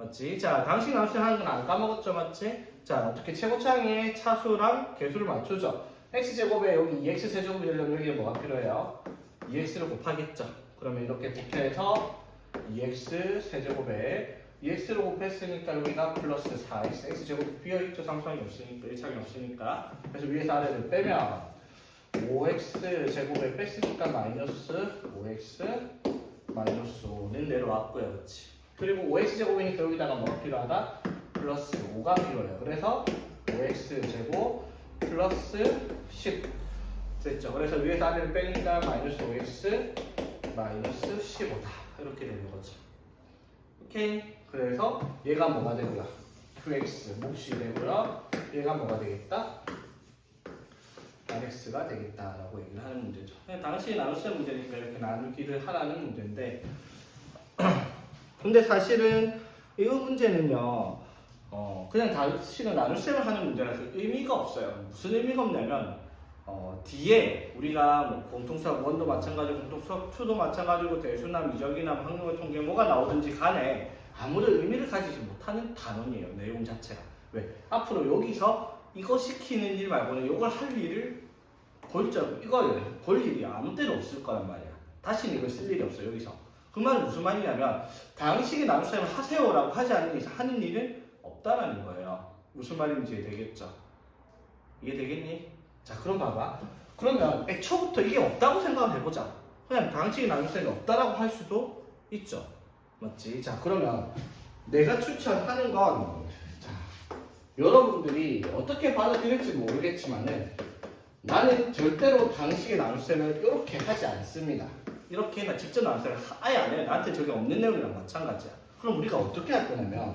맞지? 자, 당식 나눗셈 하는 건 안 까먹었죠, 맞지? 자, 어떻게 최고차항의 차수랑 개수를 맞추죠? x제곱에 여기 2x 세제곱이 되려면 여기에 뭐가 필요해요? 2x를 곱하겠죠. 그러면 이렇게 곱해서 2x 세제곱에 2x를 곱했으니까 여기가 플러스 4x x제곱이 비어있죠. 상수항이 없으니까 1차항이 없으니까. 그래서 위에서 아래를 빼면 5x 제곱에 뺐으니까 마이너스 5x 마이너스 5는 내려왔고요. 그렇지? 그리고 5x 제곱이니까 여기다가 뭐가 필요하다? 플러스 5가 필요해요. 그래서 5x 제곱 플러스 10 됐죠. 그래서 위에서 아래를 빼니까 마이너스 5x 마이너스 15다. 이렇게 되는 거죠. 오케이. 그래서 얘가 뭐가 되고요? 2x 몫이 되고요. 얘가 뭐가 되겠다? rx가 되겠다라고 얘기를 하는 문제죠. 당시 나눗셈 문제니까 이렇게 나누기를 하라는 문제인데 근데 사실은 이 문제는요 그냥 당시는 나눗셈을 하는 문제라서 의미가 없어요. 무슨 의미가 없냐면 뒤에 우리가 뭐 공통수학 1도 마찬가지고 공통수학 2도 마찬가지고 대수나 미적이나 확률 통계 뭐가 나오든지 간에 아무런 의미를 가지지 못하는 단원이에요. 내용 자체가. 왜? 앞으로 여기서 이거 시키는 일 말고는 이걸 할 일을 이걸 볼 일이 아무 때도 없을 거란 말이야. 다시는 이걸 쓸 일이 없어 여기서. 그 말은 무슨 말이냐면 당식의 나눗셈을 하세요라고 하지 않는 이상 하는 일은 없다라는 거예요. 무슨 말인지 되겠죠? 이해 되겠니? 자 그럼 봐봐. 그러면 애초부터 이게 없다고 생각을 해보자. 그냥 당식의 나눗셈이 없다라고 할 수도 있죠. 맞지? 자 그러면 내가 추천하는 건 자, 여러분들이 어떻게 받아들일지 모르겠지만은 나는 절대로 당식의 나눗셈을 이렇게 하지 않습니다. 이렇게 직접 나눗셈을 아예 안 해요. 나한테 저게 없는 내용이랑 마찬가지야. 그럼 우리가 어떻게 할 거냐면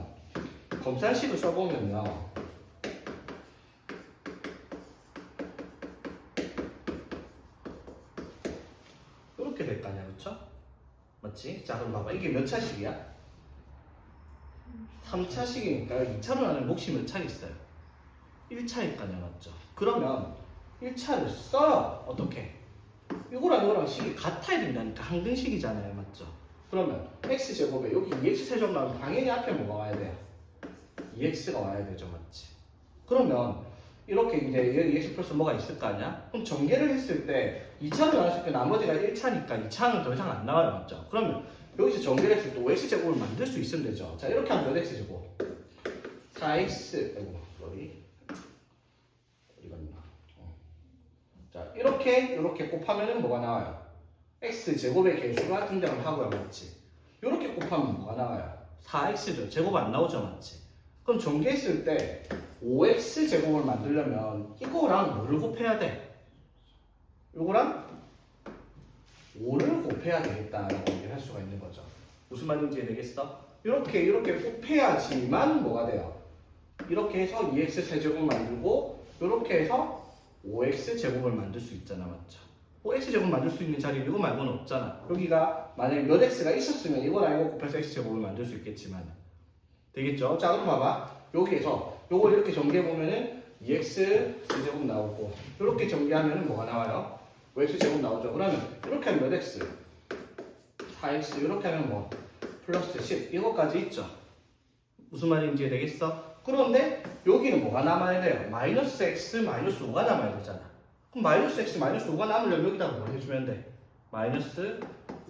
검산식을 써보면요. 이렇게 될 거 아니야, 그쵸? 맞지? 자 그럼 봐봐. 이게 몇 차식이야? 3차식이니까 2차로 나는 몫이 몇 차 있어요? 1차일 거 아니야, 맞죠? 그러면 1차를 써요. 어떻게? 이거랑 식이 같아야 된다니까. 항등식이잖아요. 맞죠? 그러면 x제곱에 여기 2x 세제곱 나오면 당연히 앞에 뭐가 와야 돼요? 2x가 와야 되죠. 맞지? 그러면 이렇게 이제 여기 x 플러스 뭐가 있을 거 아니야? 그럼 전개를 했을 때 2차로 나왔을 때 나머지가 1차니까 2차는 더 이상 안 나와요. 맞죠? 그러면 여기서 전개를 했을 때 5x제곱을 만들 수 있으면 되죠. 자 이렇게 하면 몇 x제곱? 4x 자 이렇게 곱하면은 뭐가 나와요? x제곱의 개수가 등장을 하고요. 맞지? 이렇게 곱하면 뭐가 나와요? 4x죠. 제곱 안 나오죠. 맞지? 그럼 전개했을 때 5x제곱을 만들려면 이거랑 뭐를 곱해야 돼? 이거랑 5를 곱해야 되겠다라고 얘기를 할 수가 있는 거죠. 무슨 말인지 되겠어? 이렇게 곱해야지만 뭐가 돼요? 이렇게 해서 2x 세제곱 만들고 이렇게 해서 5x 제곱을 만들 수 있잖아. 맞죠? 5x 제곱 만들 수 있는 자리 이거 말고는 없잖아. 여기가 만약에 몇 x가 있었으면 이거랑 이거 곱해서 x 제곱을 만들 수 있겠지만 되겠죠? 자 그럼 봐봐. 여기에서 요걸 이렇게 전개해보면은 2x 세제곱 나오고 이렇게 전개하면은 뭐가 나와요? 5x 제곱 나오죠. 그러면 이렇게 하면 몇 x? 4x 이렇게 하면 뭐? 플러스 10 이거까지 있죠. 무슨 말인지 되겠어? 그런데 여기는 뭐가 남아야 돼요? 마이너스 x 마이너스 5가 남아야 되잖아. 그럼 마이너스 x 마이너스 5가 남으려면 여기다가 뭐 해주면 돼? 마이너스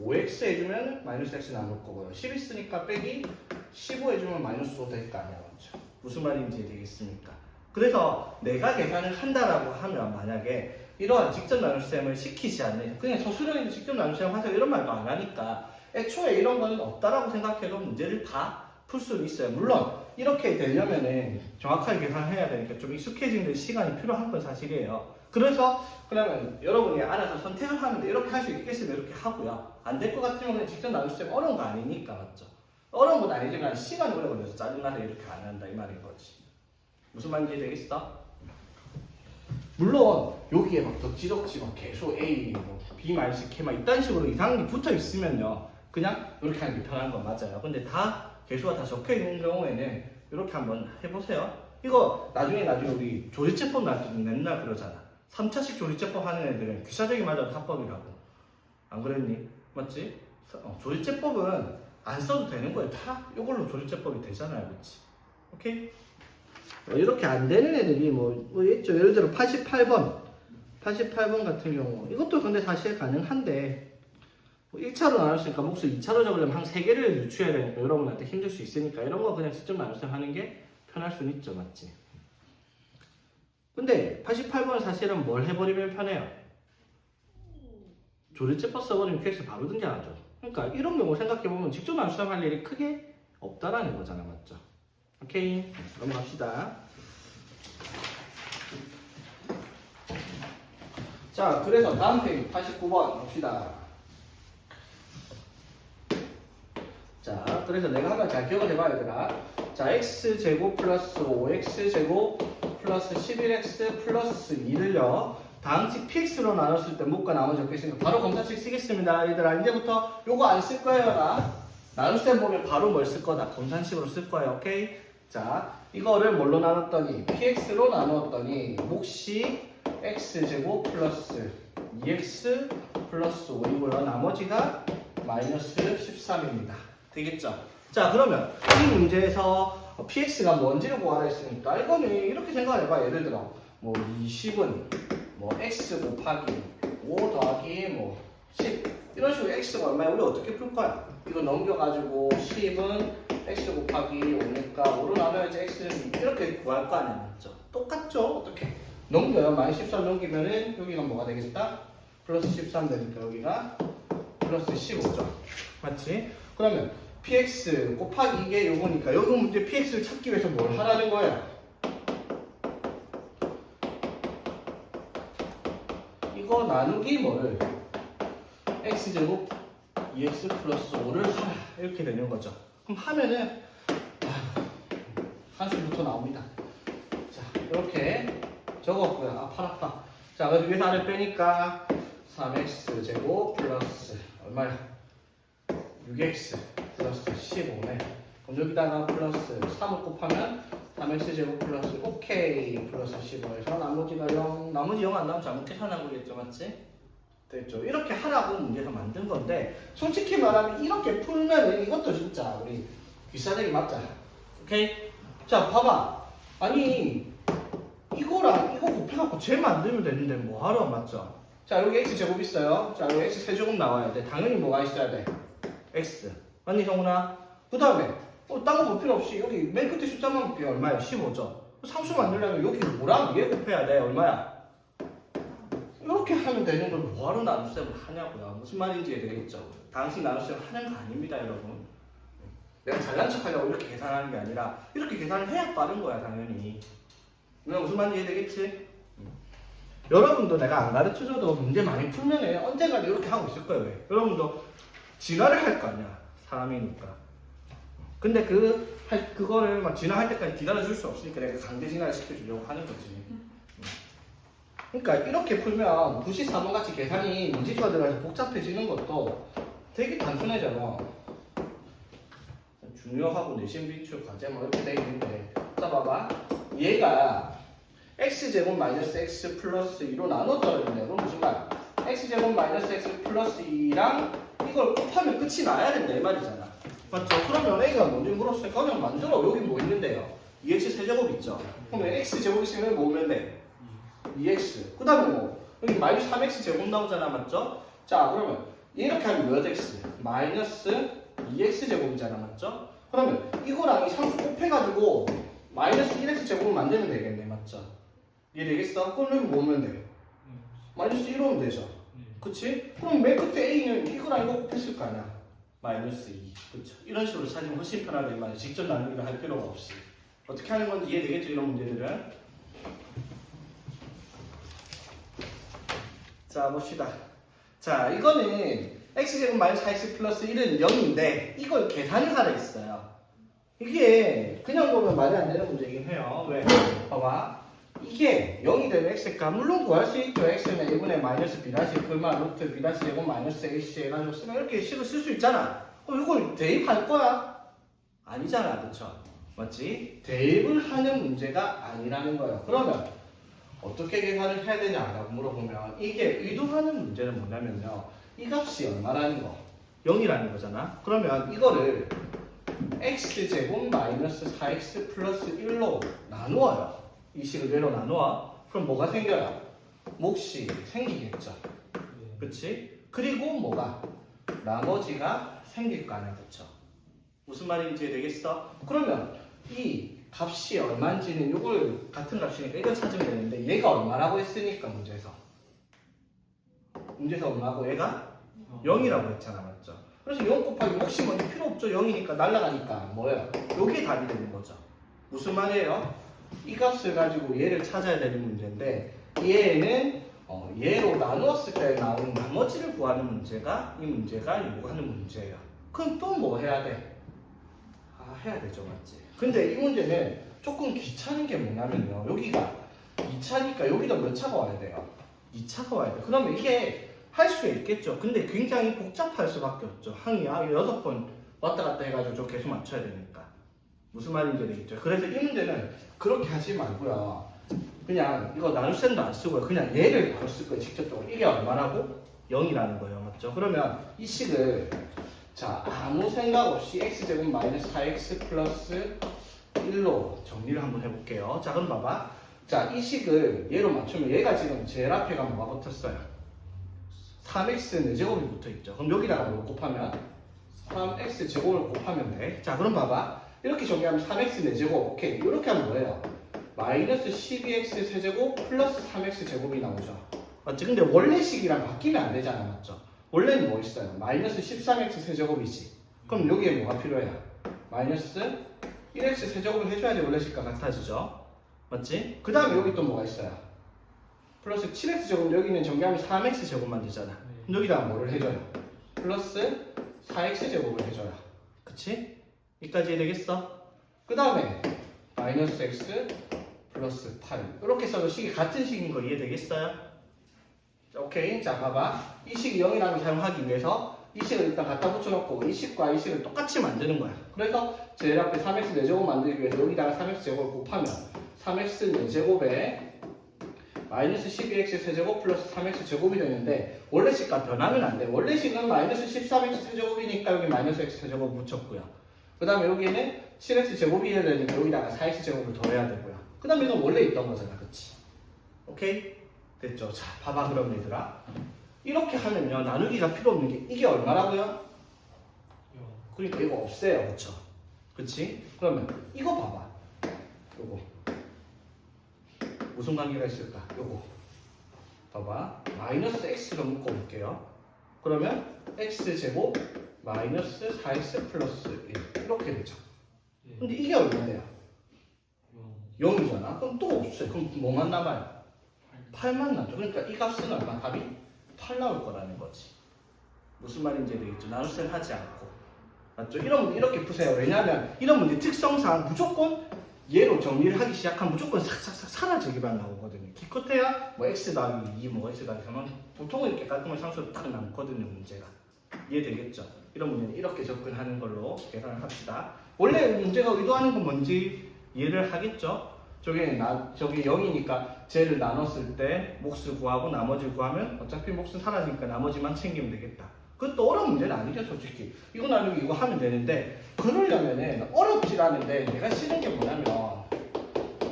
5x 해주면 마이너스 x 남을 거고요. 10 있으니까 빼기 15 해주면 마이너스 5 될 거 아니야. 맞죠? 무슨 말인지 되겠습니까? 그래서 내가 계산을 한다라고 하면 만약에 이러한 직접 나눗셈을 시키지 않는 그냥 서술형에서 직접 나눗셈 하세요 이런 말도 안 하니까 애초에 이런 거는 없다라고 생각해도 문제를 다 풀 수는 있어요. 물론 이렇게 되려면은 정확하게 계산해야 되니까 좀 익숙해지는 시간이 필요한 건 사실이에요. 그래서 그러면 여러분이 알아서 선택을 하는데 이렇게 할 수 있겠으면 이렇게 하고요. 안 될 것 같으면 그냥 직접 나눗셈 어려운 거 아니니까 맞죠? 어려운 건 아니지만 시간이 오래 걸려서 짜증나서 이렇게 안 한다 이 말인 거지. 무슨 말인지 되겠어? 물론 여기에 막 덕지덕지 막 계속 A, 뭐 B 마이너스 K 막 이딴 식으로 이상한 게 붙어 있으면요 그냥 이렇게 하는 게 편한 건 맞아요. 근데 다 개수가 다 적혀 있는 경우에는 이렇게 한번 해보세요. 이거 나중에 우리 조리제법 나올 때 맨날 그러잖아. 3차식 조리제법 하는 애들은 귀사적이 맞아도 합법이라고. 안 그랬니? 맞지? 조리제법은 안 써도 되는 거예요. 다 이걸로 조립제법이 되잖아요. 그치? 오케이? 이렇게 안 되는 애들이 뭐 있죠. 예를 들어 88번 같은 경우 이것도 근데 사실 가능한데 1차로 나눴으니까 몫을 2차로 적으려면 한 3개를 유추해야 되니까 여러분한테 힘들 수 있으니까 이런 거 그냥 직접 나눗셈 하는 게 편할 수는 있죠. 맞지? 근데 88번은 사실은 뭘 해버리면 편해요? 조립제법 써버리면 QX 바로 등장하죠. 그러니까 이런 경우 생각해보면 직접 나눗셈 할 일이 크게 없다라는 거잖아. 맞죠? 오케이, 넘어갑시다. 자, 그래서 다음 페이지 89번 봅시다. 자, 그래서 내가 한번 잘 기억을 해봐야 되나? 자, x제곱 플러스 5x제곱 플러스 11x 플러스 2를요 다항식 px로 나눴을 때 목과 나머지 적혀있으니까 바로 검사식 쓰겠습니다. 얘들아, 이제부터 요거 안 쓸 거예요. 나눗셈 보면 바로 뭘 쓸 거다. 검산식으로 쓸 거예요. 오케이? 자, 이거를 뭘로 나눴더니 px로 나눴더니 몫이 x제곱 플러스 2x 플러스 5이고요. 나머지가 마이너스 13입니다. 되겠죠? 자, 그러면 이 문제에서 px가 뭔지를 구하라 했으니까 이거는 이렇게 생각해봐. 예를 들어 뭐 20은 뭐 x 곱하기 5 더하기 뭐 10 이런 식으로 x가 얼마야? 우리 어떻게 풀 거야? 이거 넘겨가지고 10은 x 곱하기 5니까 5로 나눠야지 x는 이렇게 구할 거 아니야. 맞죠? 똑같죠? 어떻게? 넘겨요. 마이너스 13 넘기면은 여기가 뭐가 되겠다? 플러스 13 되니까 여기가 플러스 15죠. 맞지? 그러면 px 곱하기 이게 요거니까 여기 문제 px를 찾기 위해서 뭘 하라는 거야? 이거 나누기 뭐를? x제곱 2x 플러스 5를 하라. 이렇게 되는 거죠. 그럼 하면은 한수부터 나옵니다. 자, 이렇게 적었고요. 아, 팔 아파. 자, 그래서 위에서 아래 빼니까 3x제곱 플러스 얼마야? 6x 플러스 15네. 그럼 여기다가 플러스 3을 곱하면 3x제곱 플러스 오케이 플러스 15에서 나머지가 0. 나머지 0 안 나오면 잘못 계산한 거겠죠. 맞지? 됐죠? 이렇게 하라고 문제에서 만든 건데 솔직히 말하면 이렇게 풀면 이것도 진짜 우리 귀싸대기 맞잖아. 오케이? 자, 봐봐. 아니 이거랑 이거 곱해갖고 쟤 만들면 되는데 뭐하러. 맞죠? 자, 여기 x제곱 있어요. 자, 여기 x 세제곱 나와야 돼. 당연히 뭐가 있어야 돼? x. 맞니, 성훈아? 그 다음에 딴 거 볼 필요 없이 여기 맨 끝에 숫자만 볼게요. 얼마야? 15죠? 상수 만들려면 여기 뭐랑 위에 곱해야 돼? 얼마야? 이렇게 하면 되는 걸 뭐하러 나눗셈을 하냐고요. 무슨 말인지 이해되겠죠? 당신 나눗셈 하는 거 아닙니다, 여러분. 내가 잘난 척 하려고 이렇게 계산하는 게 아니라 이렇게 계산을 해야 빠른 거야, 당연히. 무슨 말인지 이해되겠지? 여러분도 내가 안 가르쳐줘도 문제 많이 풀면 언젠가 이렇게 하고 있을 거예요. 왜? 여러분도 진화를 할 거 아니야, 사람이니까. 근데 그거를 막 진화할 때까지 기다려줄 수 없으니까 내가 강제 진화를 시켜주려고 하는 거지. 그러니까 이렇게 풀면 부시 4번 같이 계산이 문지수가 들어가서 복잡해지는 것도 되게 단순해져요. 중요하고 내신 비추 과제 뭐 이렇게 돼 있는데, 자 봐봐. 얘가 x제곱 마이너스 x 플러스 2로 나눠 떨어진다. 그럼 무슨 말? x제곱 마이너스 x 플러스 2랑 이걸 곱하면 끝이 나야 된다 이 말이잖아. 맞죠? 그러면 a가 뭔지 물었으니까 그냥 만들어. 여기 뭐 있는데요? 2x 세제곱 있죠? 그러면 x제곱 있으면 뭐 오면 돼? 2x. 그 다음에 뭐 여기 마이너스 3x 제곱 나오잖아. 맞죠? 자, 그러면 이렇게 하면 몇 x? 마이너스 2x 제곱이잖아. 맞죠? 그러면 이거랑 이 상수 곱해가지고 마이너스 1x 제곱을 만들면 되겠네. 맞죠? 이해되겠어? 그럼 여기 뭐 오면 돼요? 마이너스 1 오면 되죠? 그치? 그럼 맨 끝에 a는 이거랑 이거 곱했을 거 아니야? 마이너스 2. 그쵸? 이런 식으로 찾으면 훨씬 편하게 말이야. 직접 나누기를 할 필요가 없이. 어떻게 하는 건지 이해되겠죠? 이런 문제들은. 자, 봅시다. 자, 이거는 x제곱 마이너스 4x 플러스 1은 0인데 이걸 계산을 하라 했어요. 이게 그냥 보면 말이 안 되는 문제이긴 해요. 왜? 봐봐. 이게 0이 되면 x가 물론 구할 수 있죠. x는 1분의 마이너스 b 다시 그만 루트 b 다시 제곱 마이너스 ac 해가지고 쓰면 이렇게 식을 쓸 수 있잖아. 그럼 이걸 대입할 거야? 아니잖아. 그쵸? 맞지? 대입을 하는 문제가 아니라는 거예요. 그러면 어떻게 계산을 해야 되냐라고 물어보면 이게 의도하는 문제는 뭐냐면요. 이 값이 얼마라는 거. 0이라는 거잖아. 그러면 이거를 x제곱 마이너스 4x 플러스 1로 나누어요. 이 식을 얘로 나누어. 그럼 뭐가 생겨요? 몫이 생기겠죠. 그치? 그리고 뭐가? 나머지가 생길 거 아니야. 그쵸? 무슨 말인지 되겠어? 그러면 이 값이 얼마인지는 이걸 같은 값이니까 이걸 찾으면 되는데 얘가 얼마라고 했으니까 문제에서 얼마고 얘가 0이라고 했잖아. 맞죠? 그래서 0 곱하기 몫이 먼저 필요 없죠. 0이니까 날라가니까 뭐예요? 요게 답이 되는 거죠. 무슨 말이에요? 이 값을 가지고 얘를 찾아야 되는 문제인데 얘는 얘로 나누었을 때 나오는 나머지를 구하는 문제가 이 문제가 요구하는 문제예요. 그럼 또 뭐 해야 돼? 해야 되죠. 맞지? 근데 이 문제는 조금 귀찮은 게 뭐냐면요. 여기가 2차니까 여기도 몇 차가 와야 돼요? 2차가 와야 돼요. 그러면 이게 할 수 있겠죠. 근데 굉장히 복잡할 수밖에 없죠. 항이야 6번 왔다 갔다 해가지고 저 계속 맞춰야 되니까. 무슨 말인지 되겠죠. 그래서 이 문제는 그렇게 하지 말고요. 그냥 이거 나눗셈도 안 쓰고요. 그냥 얘를 바로 쓸 거예요. 직접적으로. 이게 얼마라고? 0이라는 거예요. 맞죠? 그러면 이 식을 자 아무 생각 없이 x제곱 마이너스 4x 플러스 1로 정리를 한번 해볼게요. 자 그럼 봐봐. 자 이 식을 얘로 맞추면 얘가 지금 제일 앞에가 뭐가 붙었어요? 3x 4제곱이 붙어있죠. 그럼 여기다가 뭘 곱하면 3x 제곱을 곱하면 돼. 자 그럼 봐봐. 이렇게 정리하면 3x 4제곱 오케이. 이렇게 하면 뭐예요? 마이너스 12x 세제곱 플러스 3x 제곱이 나오죠. 맞지? 근데 원래 식이랑 바뀌면 안 되잖아. 맞죠? 원래는 뭐 있어요? 마이너스 13x 세제곱이지. 그럼 여기에 뭐가 필요해요? 마이너스 1x 세제곱을 해줘야지 원래 식과 같아지죠. 맞지? 그 다음에 여기 또 뭐가 있어요? 플러스 7x 제곱. 여기는 정리하면 3x 제곱만 되잖아. 그럼 여기다가 뭐를 해줘요? 플러스 4x 제곱을 해줘요. 그치? 여기까지 이해되겠어? 그 다음에 마이너스 x 플러스 8 이렇게 써도 식이 같은 식인 거 이해되겠어요? 자, 오케이. 자 봐봐. 이 식이 0이라는 걸 사용하기 위해서 이 식을 일단 갖다 붙여놓고 이 식과 이 식을 똑같이 만드는 거야. 그래서 제일 앞에 3x 4제곱 만들기 위해서 여기다가 3x 제곱을 곱하면 3x 4제곱에 마이너스 12x 세제곱 플러스 3x 제곱이 되는데 원래 식과 변하면 안 돼. 원래 식은 마이너스 13x 세제곱이니까 여기 마이너스 x 세제곱 붙였고요. 그 다음에 여기는 7x 제곱이 해야 되니까 여기다가 4x 제곱을 더해야 되고요. 그 다음에 이건 원래 있던 거잖아. 그치? 오케이? 됐죠? 자 봐봐 그럼 얘들아. 이렇게 하면요 나누기가 필요 없는 게 이게 얼마라고요? 그러니까 이거 없애요. 그쵸? 그치? 그러면 이거 봐봐. 요거 무슨 관계가 있을까? 요거 봐봐. 마이너스 x로 묶어볼게요. 그러면 x제곱 마이너스 4x 플러스 1 이렇게 되죠. 근데 이게 얼마예요? 0이잖아. 그럼 또 없어요. 그럼 뭐만 남아요? 8만 남죠. 그러니까 이 값은 얼마? 답이 8 나올 거라는 거지. 무슨 말인지 되겠죠? 나눗셈 하지 않고. 맞죠? 이런 문제 이렇게 푸세요. 왜냐하면 이런 문제 특성상 무조건 얘로 정리를 하기 시작하면 무조건 싹싹싹 사라지기만 나오거든요. 기껏해야 뭐 x 더하기 2, 뭐 x 더하기 3은 보통은 이렇게 깔끔한 상수로 딱 남거든요. 문제가. 이해되겠죠? 이런 문제는 이렇게 접근하는 걸로 계산을 합시다. 원래 문제가 의도하는 건 뭔지 이해를 하겠죠? 저기 0이니까 쟤를 나눴을 때 몫을 구하고 나머지를 구하면 어차피 몫은 사라지니까 나머지만 챙기면 되겠다. 그것도 어려운 문제는 아니죠. 솔직히 이거 나누기 이거 하면 되는데 그러려면은 어렵지 않은데 내가 싫은 게 뭐냐면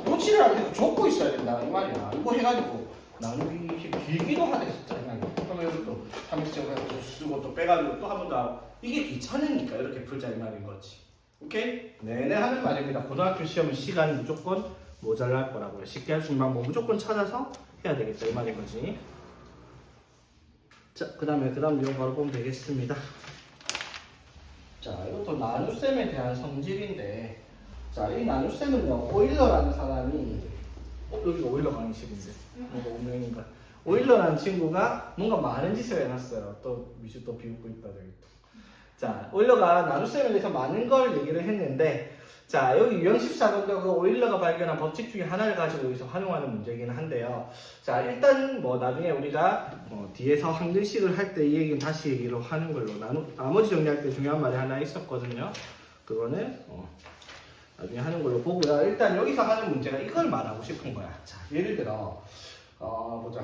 놓치를 안 되고 적고 있어야 된다 이 말이야. 이거 해가지고 나누기 길기도 하대 진짜. 그러면 여기 또 3x제곱 또 쓰고 또 빼가지고 또 한 번 더 이게 귀찮으니까 이렇게 풀자 이 말인 거지. 오케이? 네네 하는 말입니다. 고등학교 시험은 시간이 무조건 모자랄 거라고요. 쉽게 할 수 있는 방법 무조건 찾아서 해야 되겠다 이 말인 거지. 자, 그 다음 내용 바로 보면 되겠습니다. 자, 이것도 나눗셈에 대한 성질인데, 자, 이 나눗셈은요, 오일러라는 사람이, 여기가 오일러 강의실인데, 뭔가 운명인가. 오일러라는 친구가 뭔가 많은 짓을 해놨어요. 또, 미주 또 비웃고 있다, 저기 또. 자, 오일러가 나눗셈에 대해서 많은 걸 얘기를 했는데, 자, 여기 유형 14번도 그 오일러가 발견한 법칙 중에 하나를 가지고 여기서 활용하는 문제이긴 한데요. 자, 일단 뭐 나중에 우리가 뒤에서 항등식을 할 때 이 얘기는 다시 얘기를 하는 걸로 나머지 정리할 때 중요한 말이 하나 있었거든요. 그거는 나중에 하는 걸로 보고요. 일단 여기서 하는 문제가 이걸 말하고 싶은 거야. 자, 예를 들어 보자.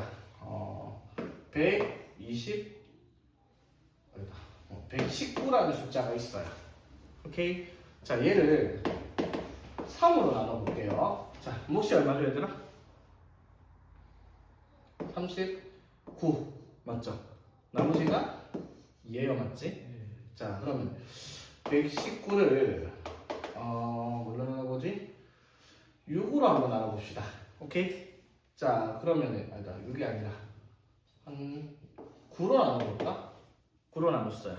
120 119라는 숫자가 있어요. 오케이? 자, 얘를 3으로 나눠볼게요. 자, 몫이 얼마죠, 얘들아? 39. 맞죠? 나머지가 2예요, 맞지? 자, 그러면 119를 뭘로 나눠보지? 6으로 한번 나눠봅시다. 오케이? 자, 그러면은 아니다, 6이 아니라 한 9로 나눠볼까? 9로 나눴어요.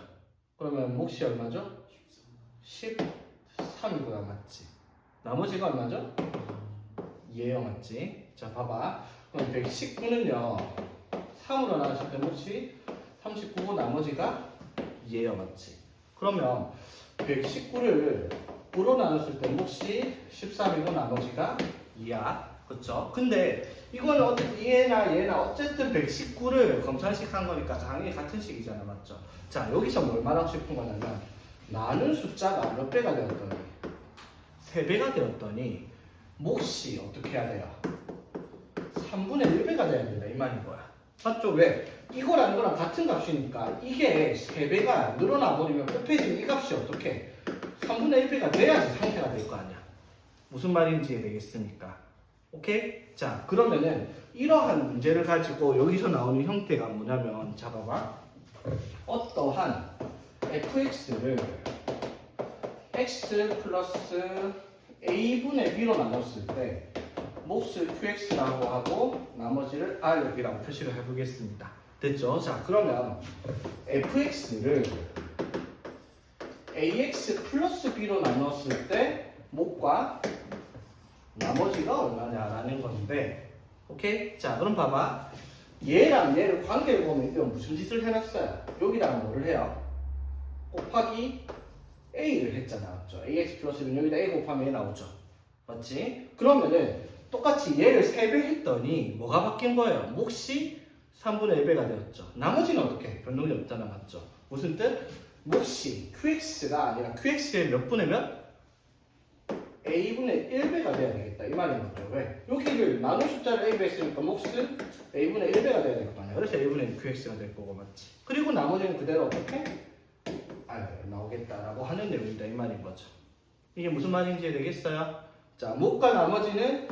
그러면 몫이 얼마죠? 13이구나, 맞지? 나머지가 얼마죠? 2예요, 맞지? 자, 봐봐. 그럼 119는요 3으로 나눴을 때 몫이 39고 나머지가 2예요, 맞지? 그러면 119를 9로 나눴을 때 몫이 13이고 나머지가 2야. 그쵸? 근데 이거는 어쨌든 얘나 어쨌든 119를 검산식 한 거니까 당연히 같은 식이잖아, 맞죠? 자, 여기서 뭘 말하고 싶은 거냐면 나눈 숫자가 몇 배가 되었더니 3배가 되었더니 몫이 어떻게 해야 돼요? 3분의 1배가 돼야 된다, 이 말인 거야. 맞죠? 왜? 이거랑 이거랑 같은 값이니까 이게 3배가 늘어나 버리면 곱해지면 이 값이 어떻게 3분의 1배가 돼야지 상태가 될 거 아니야. 무슨 말인지 되겠습니까? 오케이? 자, 그러면은 이러한 문제를 가지고 여기서 나오는 형태가 뭐냐면, 자, 봐봐. 어떠한 fx를 x 플러스 a분의 b로 나눴을 때 몫을 qx라고 하고 나머지를 r이라고 표시를 해보겠습니다. 됐죠? 자, 그러면 fx를 ax 플러스 b로 나눴을 때 몫과 나머지가 얼마냐라는 건데, 오케이? 자, 그럼 봐봐. 얘랑 얘를 관계를 보면 이건 무슨 짓을 해놨어요? 여기다가 뭐를 해요? 곱하기 a를 했잖아, 맞죠? ax 플러스는 여기다 a 곱하면 a 나오죠, 맞지? 그러면은 똑같이 얘를 3배 했더니 뭐가 바뀐 거예요? 몫이 3분의 1배가 되었죠. 나머지는 어떻게? 변동이 없잖아, 맞죠? 무슨 뜻? 몫이 qx가 아니라 qx의 몇 분의 몇? a분의 1배가 돼야 되겠다, 이 말인 거죠. 왜? 여기를 나눈 숫자를 a배 했으니까 몫은 a분의 1배가 돼야 될 거 아니야. 그래서 a분의 qx가 될 거고, 맞지? 그리고 나머지는 그대로 어떻게? 나오겠다라고 하는 내용이다, 이 말인 거죠. 이게 무슨 말인지 되겠어요? 자, 몫과 나머지는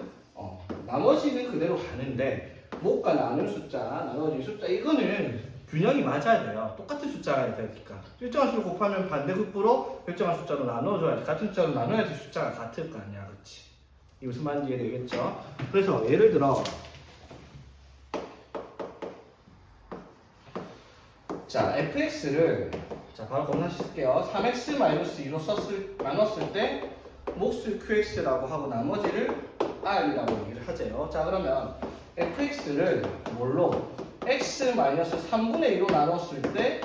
나머지는 그대로 가는데 몫과 나눈 숫자, 나머지 숫자, 이거는 균형이 맞아야 돼요. 똑같은 숫자가 되니까. 일정한 수를 곱하면 반대급부로 일정한 숫자로 나눠줘야지. 같은 숫자로 나눠야지 숫자가 같을 거 아니야, 그렇지? 이게 무슨 말인지 이해되겠죠? 그래서 예를 들어, 자, fx를 자, 바로 검사할게요. 3x-2로 나눴을 때 몫을 qx라고 하고 나머지를 r이라고 얘기를 하재요. 자, 그러면 fx를 뭘로? x-3분의 2로 나눴을 때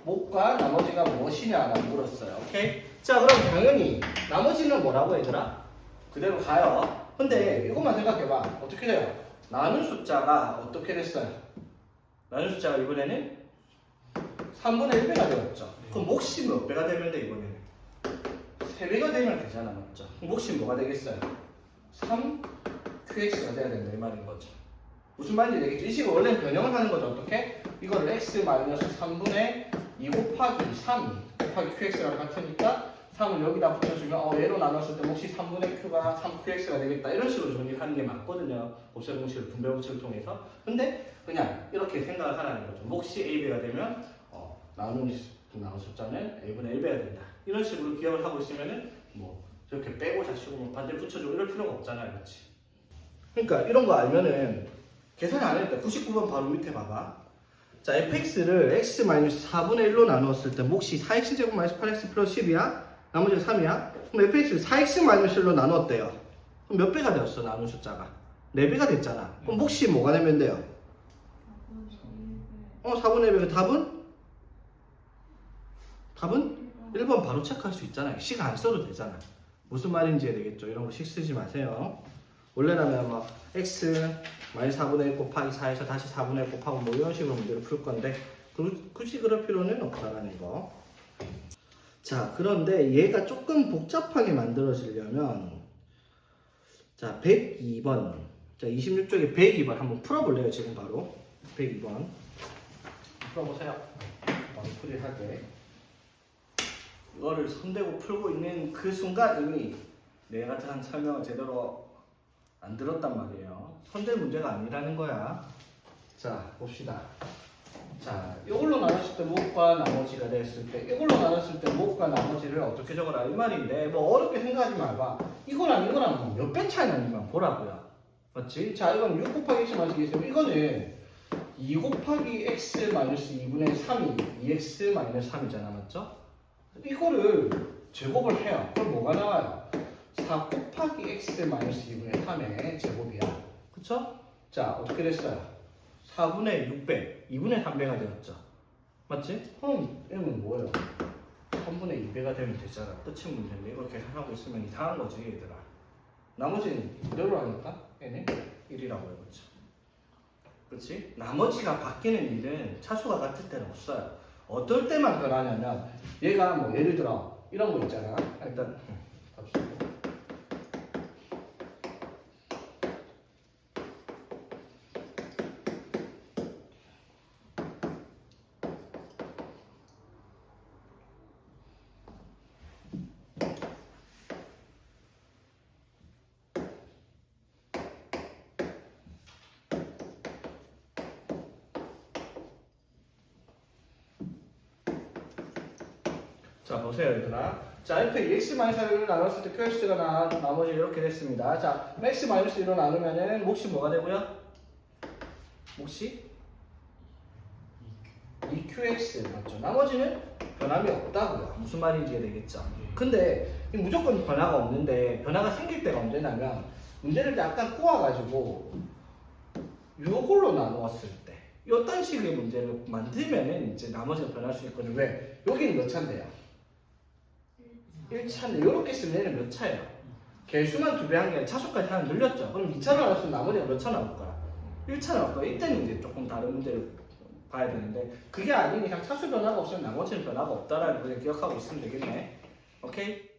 몫과 나머지가 무엇이냐라고 물었어요. 오케이? 자, 그럼 당연히 나머지는 뭐라고 얘들아? 그대로 가요. 근데 이것만 생각해봐. 어떻게 돼요? 나눈 숫자가 어떻게 됐어요? 나눈 숫자가 이번에는 3분의 1배가 되었죠. 그럼 몫이 몇 배가 되면 돼, 이번에는? 3배가 되면 되잖아, 맞죠? 몫이 뭐가 되겠어요? 3qx가 돼야 된다, 이 말인 거죠. 무슨 말인지 되겠죠? 이 식으로 원래는 변형을 하는 거죠. 어떻게? 이거를 x-3분의 2 곱하기 3 곱하기 qx랑 같으니까 3을 여기다 붙여주면 얘로 나눴을 때 몫이 3분의 q가 3qx가 되겠다. 이런 식으로 정리를 하는 게 맞거든요. 곱셈 공식을 분배 법칙을 통해서. 근데 그냥 이렇게 생각을 하라는 거죠. 몫이 a배가 되면 나눈 숫자는 a분의 1배가 된다. 이런 식으로 기억을 하고 있으면은 뭐 저렇게 빼고 자시고 뭐 반대 붙여주고 이럴 필요가 없잖아요, 그렇지? 그러니까 이런 거 알면은 계산 안 했다. 99번 바로 밑에 봐봐. 자, fx를 x-4분의 1로 나누었을 때 몫이 4x제곱 마이너스 8x 플러스 10이야? 나머지가 3이야? 그럼 fx를 4x-1로 나누었대요. 그럼 몇 배가 되었어, 나눈 숫자가? 4배가 됐잖아. 그럼 몫이 뭐가 되면 돼요? 4분의 1배. 답은? 답은 1번 바로 체크할 수 있잖아요. 식 안 써도 되잖아. 무슨 말인지 되겠죠? 이런 거 식 쓰지 마세요. 원래라면 막 x-4분의 1 곱하기 4에서 다시 4분의 1 곱하고 뭐 이런 식으로 문제를 풀 건데 굳이 그럴 필요는 없다라는 거. 자, 그런데 얘가 조금 복잡하게 만들어지려면 자, 102번. 자, 26쪽에 102번 한번 풀어볼래요, 지금 바로. 102번. 풀어보세요. 머리 풀이하게. 이거를 손대고 풀고 있는 그 순간 이미 내가 한 설명을 제대로 안 들었단 말이에요. 손댈 문제가 아니라는 거야. 자, 봅시다. 자, 이걸로 나눴을 때 무엇과 나머지가 됐을 때, 이걸로 나눴을 때 무엇과 나머지를 어떻게 적어라 이 말인데, 뭐 어렵게 생각하지 말봐. 이거랑 이거랑 몇 배 차이 나는지만 보라고요. 맞지? 자, 이건 6 곱하기 x 마이너스 2x. 이거는 2 곱하기 x 마이너스 2분의 3이 2x 마이너스 3이잖아, 맞죠? 이거를 제곱을 해요. 그럼 뭐가 나와요? 4 곱하기 x 마이너스 2분의 3의 제곱이야. 그쵸? 자, 어떻게 됐어요? 4분의 6배, 2분의 3배가 되었죠. 맞지? 그럼 얘는 뭐예요? 3분의 2배가 되면 되잖아. 끝이 문제인데 이걸 계산하고 있으면 이상한 거지, 얘들아. 나머지는 이대로 하니까 얘는 1이라고 해보죠. 그렇지? 나머지가 바뀌는 일은 차수가 같을 때는 없어요. 어떨 때만 변하냐면 얘가 뭐 예를 들어 이런 거 있잖아. 일단 갑시다. 자, 보세요, 얘들아. 자, 이렇게 x-4를 나눴을 때 qx가 나머지 이렇게 됐습니다. 자, x-1로 나누면은 몫이 뭐가 되고요? 몫이 2qx 맞죠? 나머지는 변함이 없다고요. 무슨 말인지 되겠죠? 근데 무조건 변화가 없는데 변화가 생길 때가 언제냐면 문제를 약간 꼬아가지고 요걸로 나누었을 때 어떤 식의 문제를 만들면은 이제 나머지가 변할 수 있거든요. 왜? 여기는 몇 차인데요? 1차인데 이렇게 쓰면 얘는 몇 차예요? 개수만 2배 한 게 아니라 차수까지 하나 늘렸죠. 그럼 2차 나눴으면 나머지가 몇 차 나올 거야? 1차 나올 거야. 이때는 이제 조금 다른 문제를 봐야 되는데 그게 아닌 이상 차수 변화가 없으면 나머지는 변화가 없다라는 걸 기억하고 있으면 되겠네. 오케이?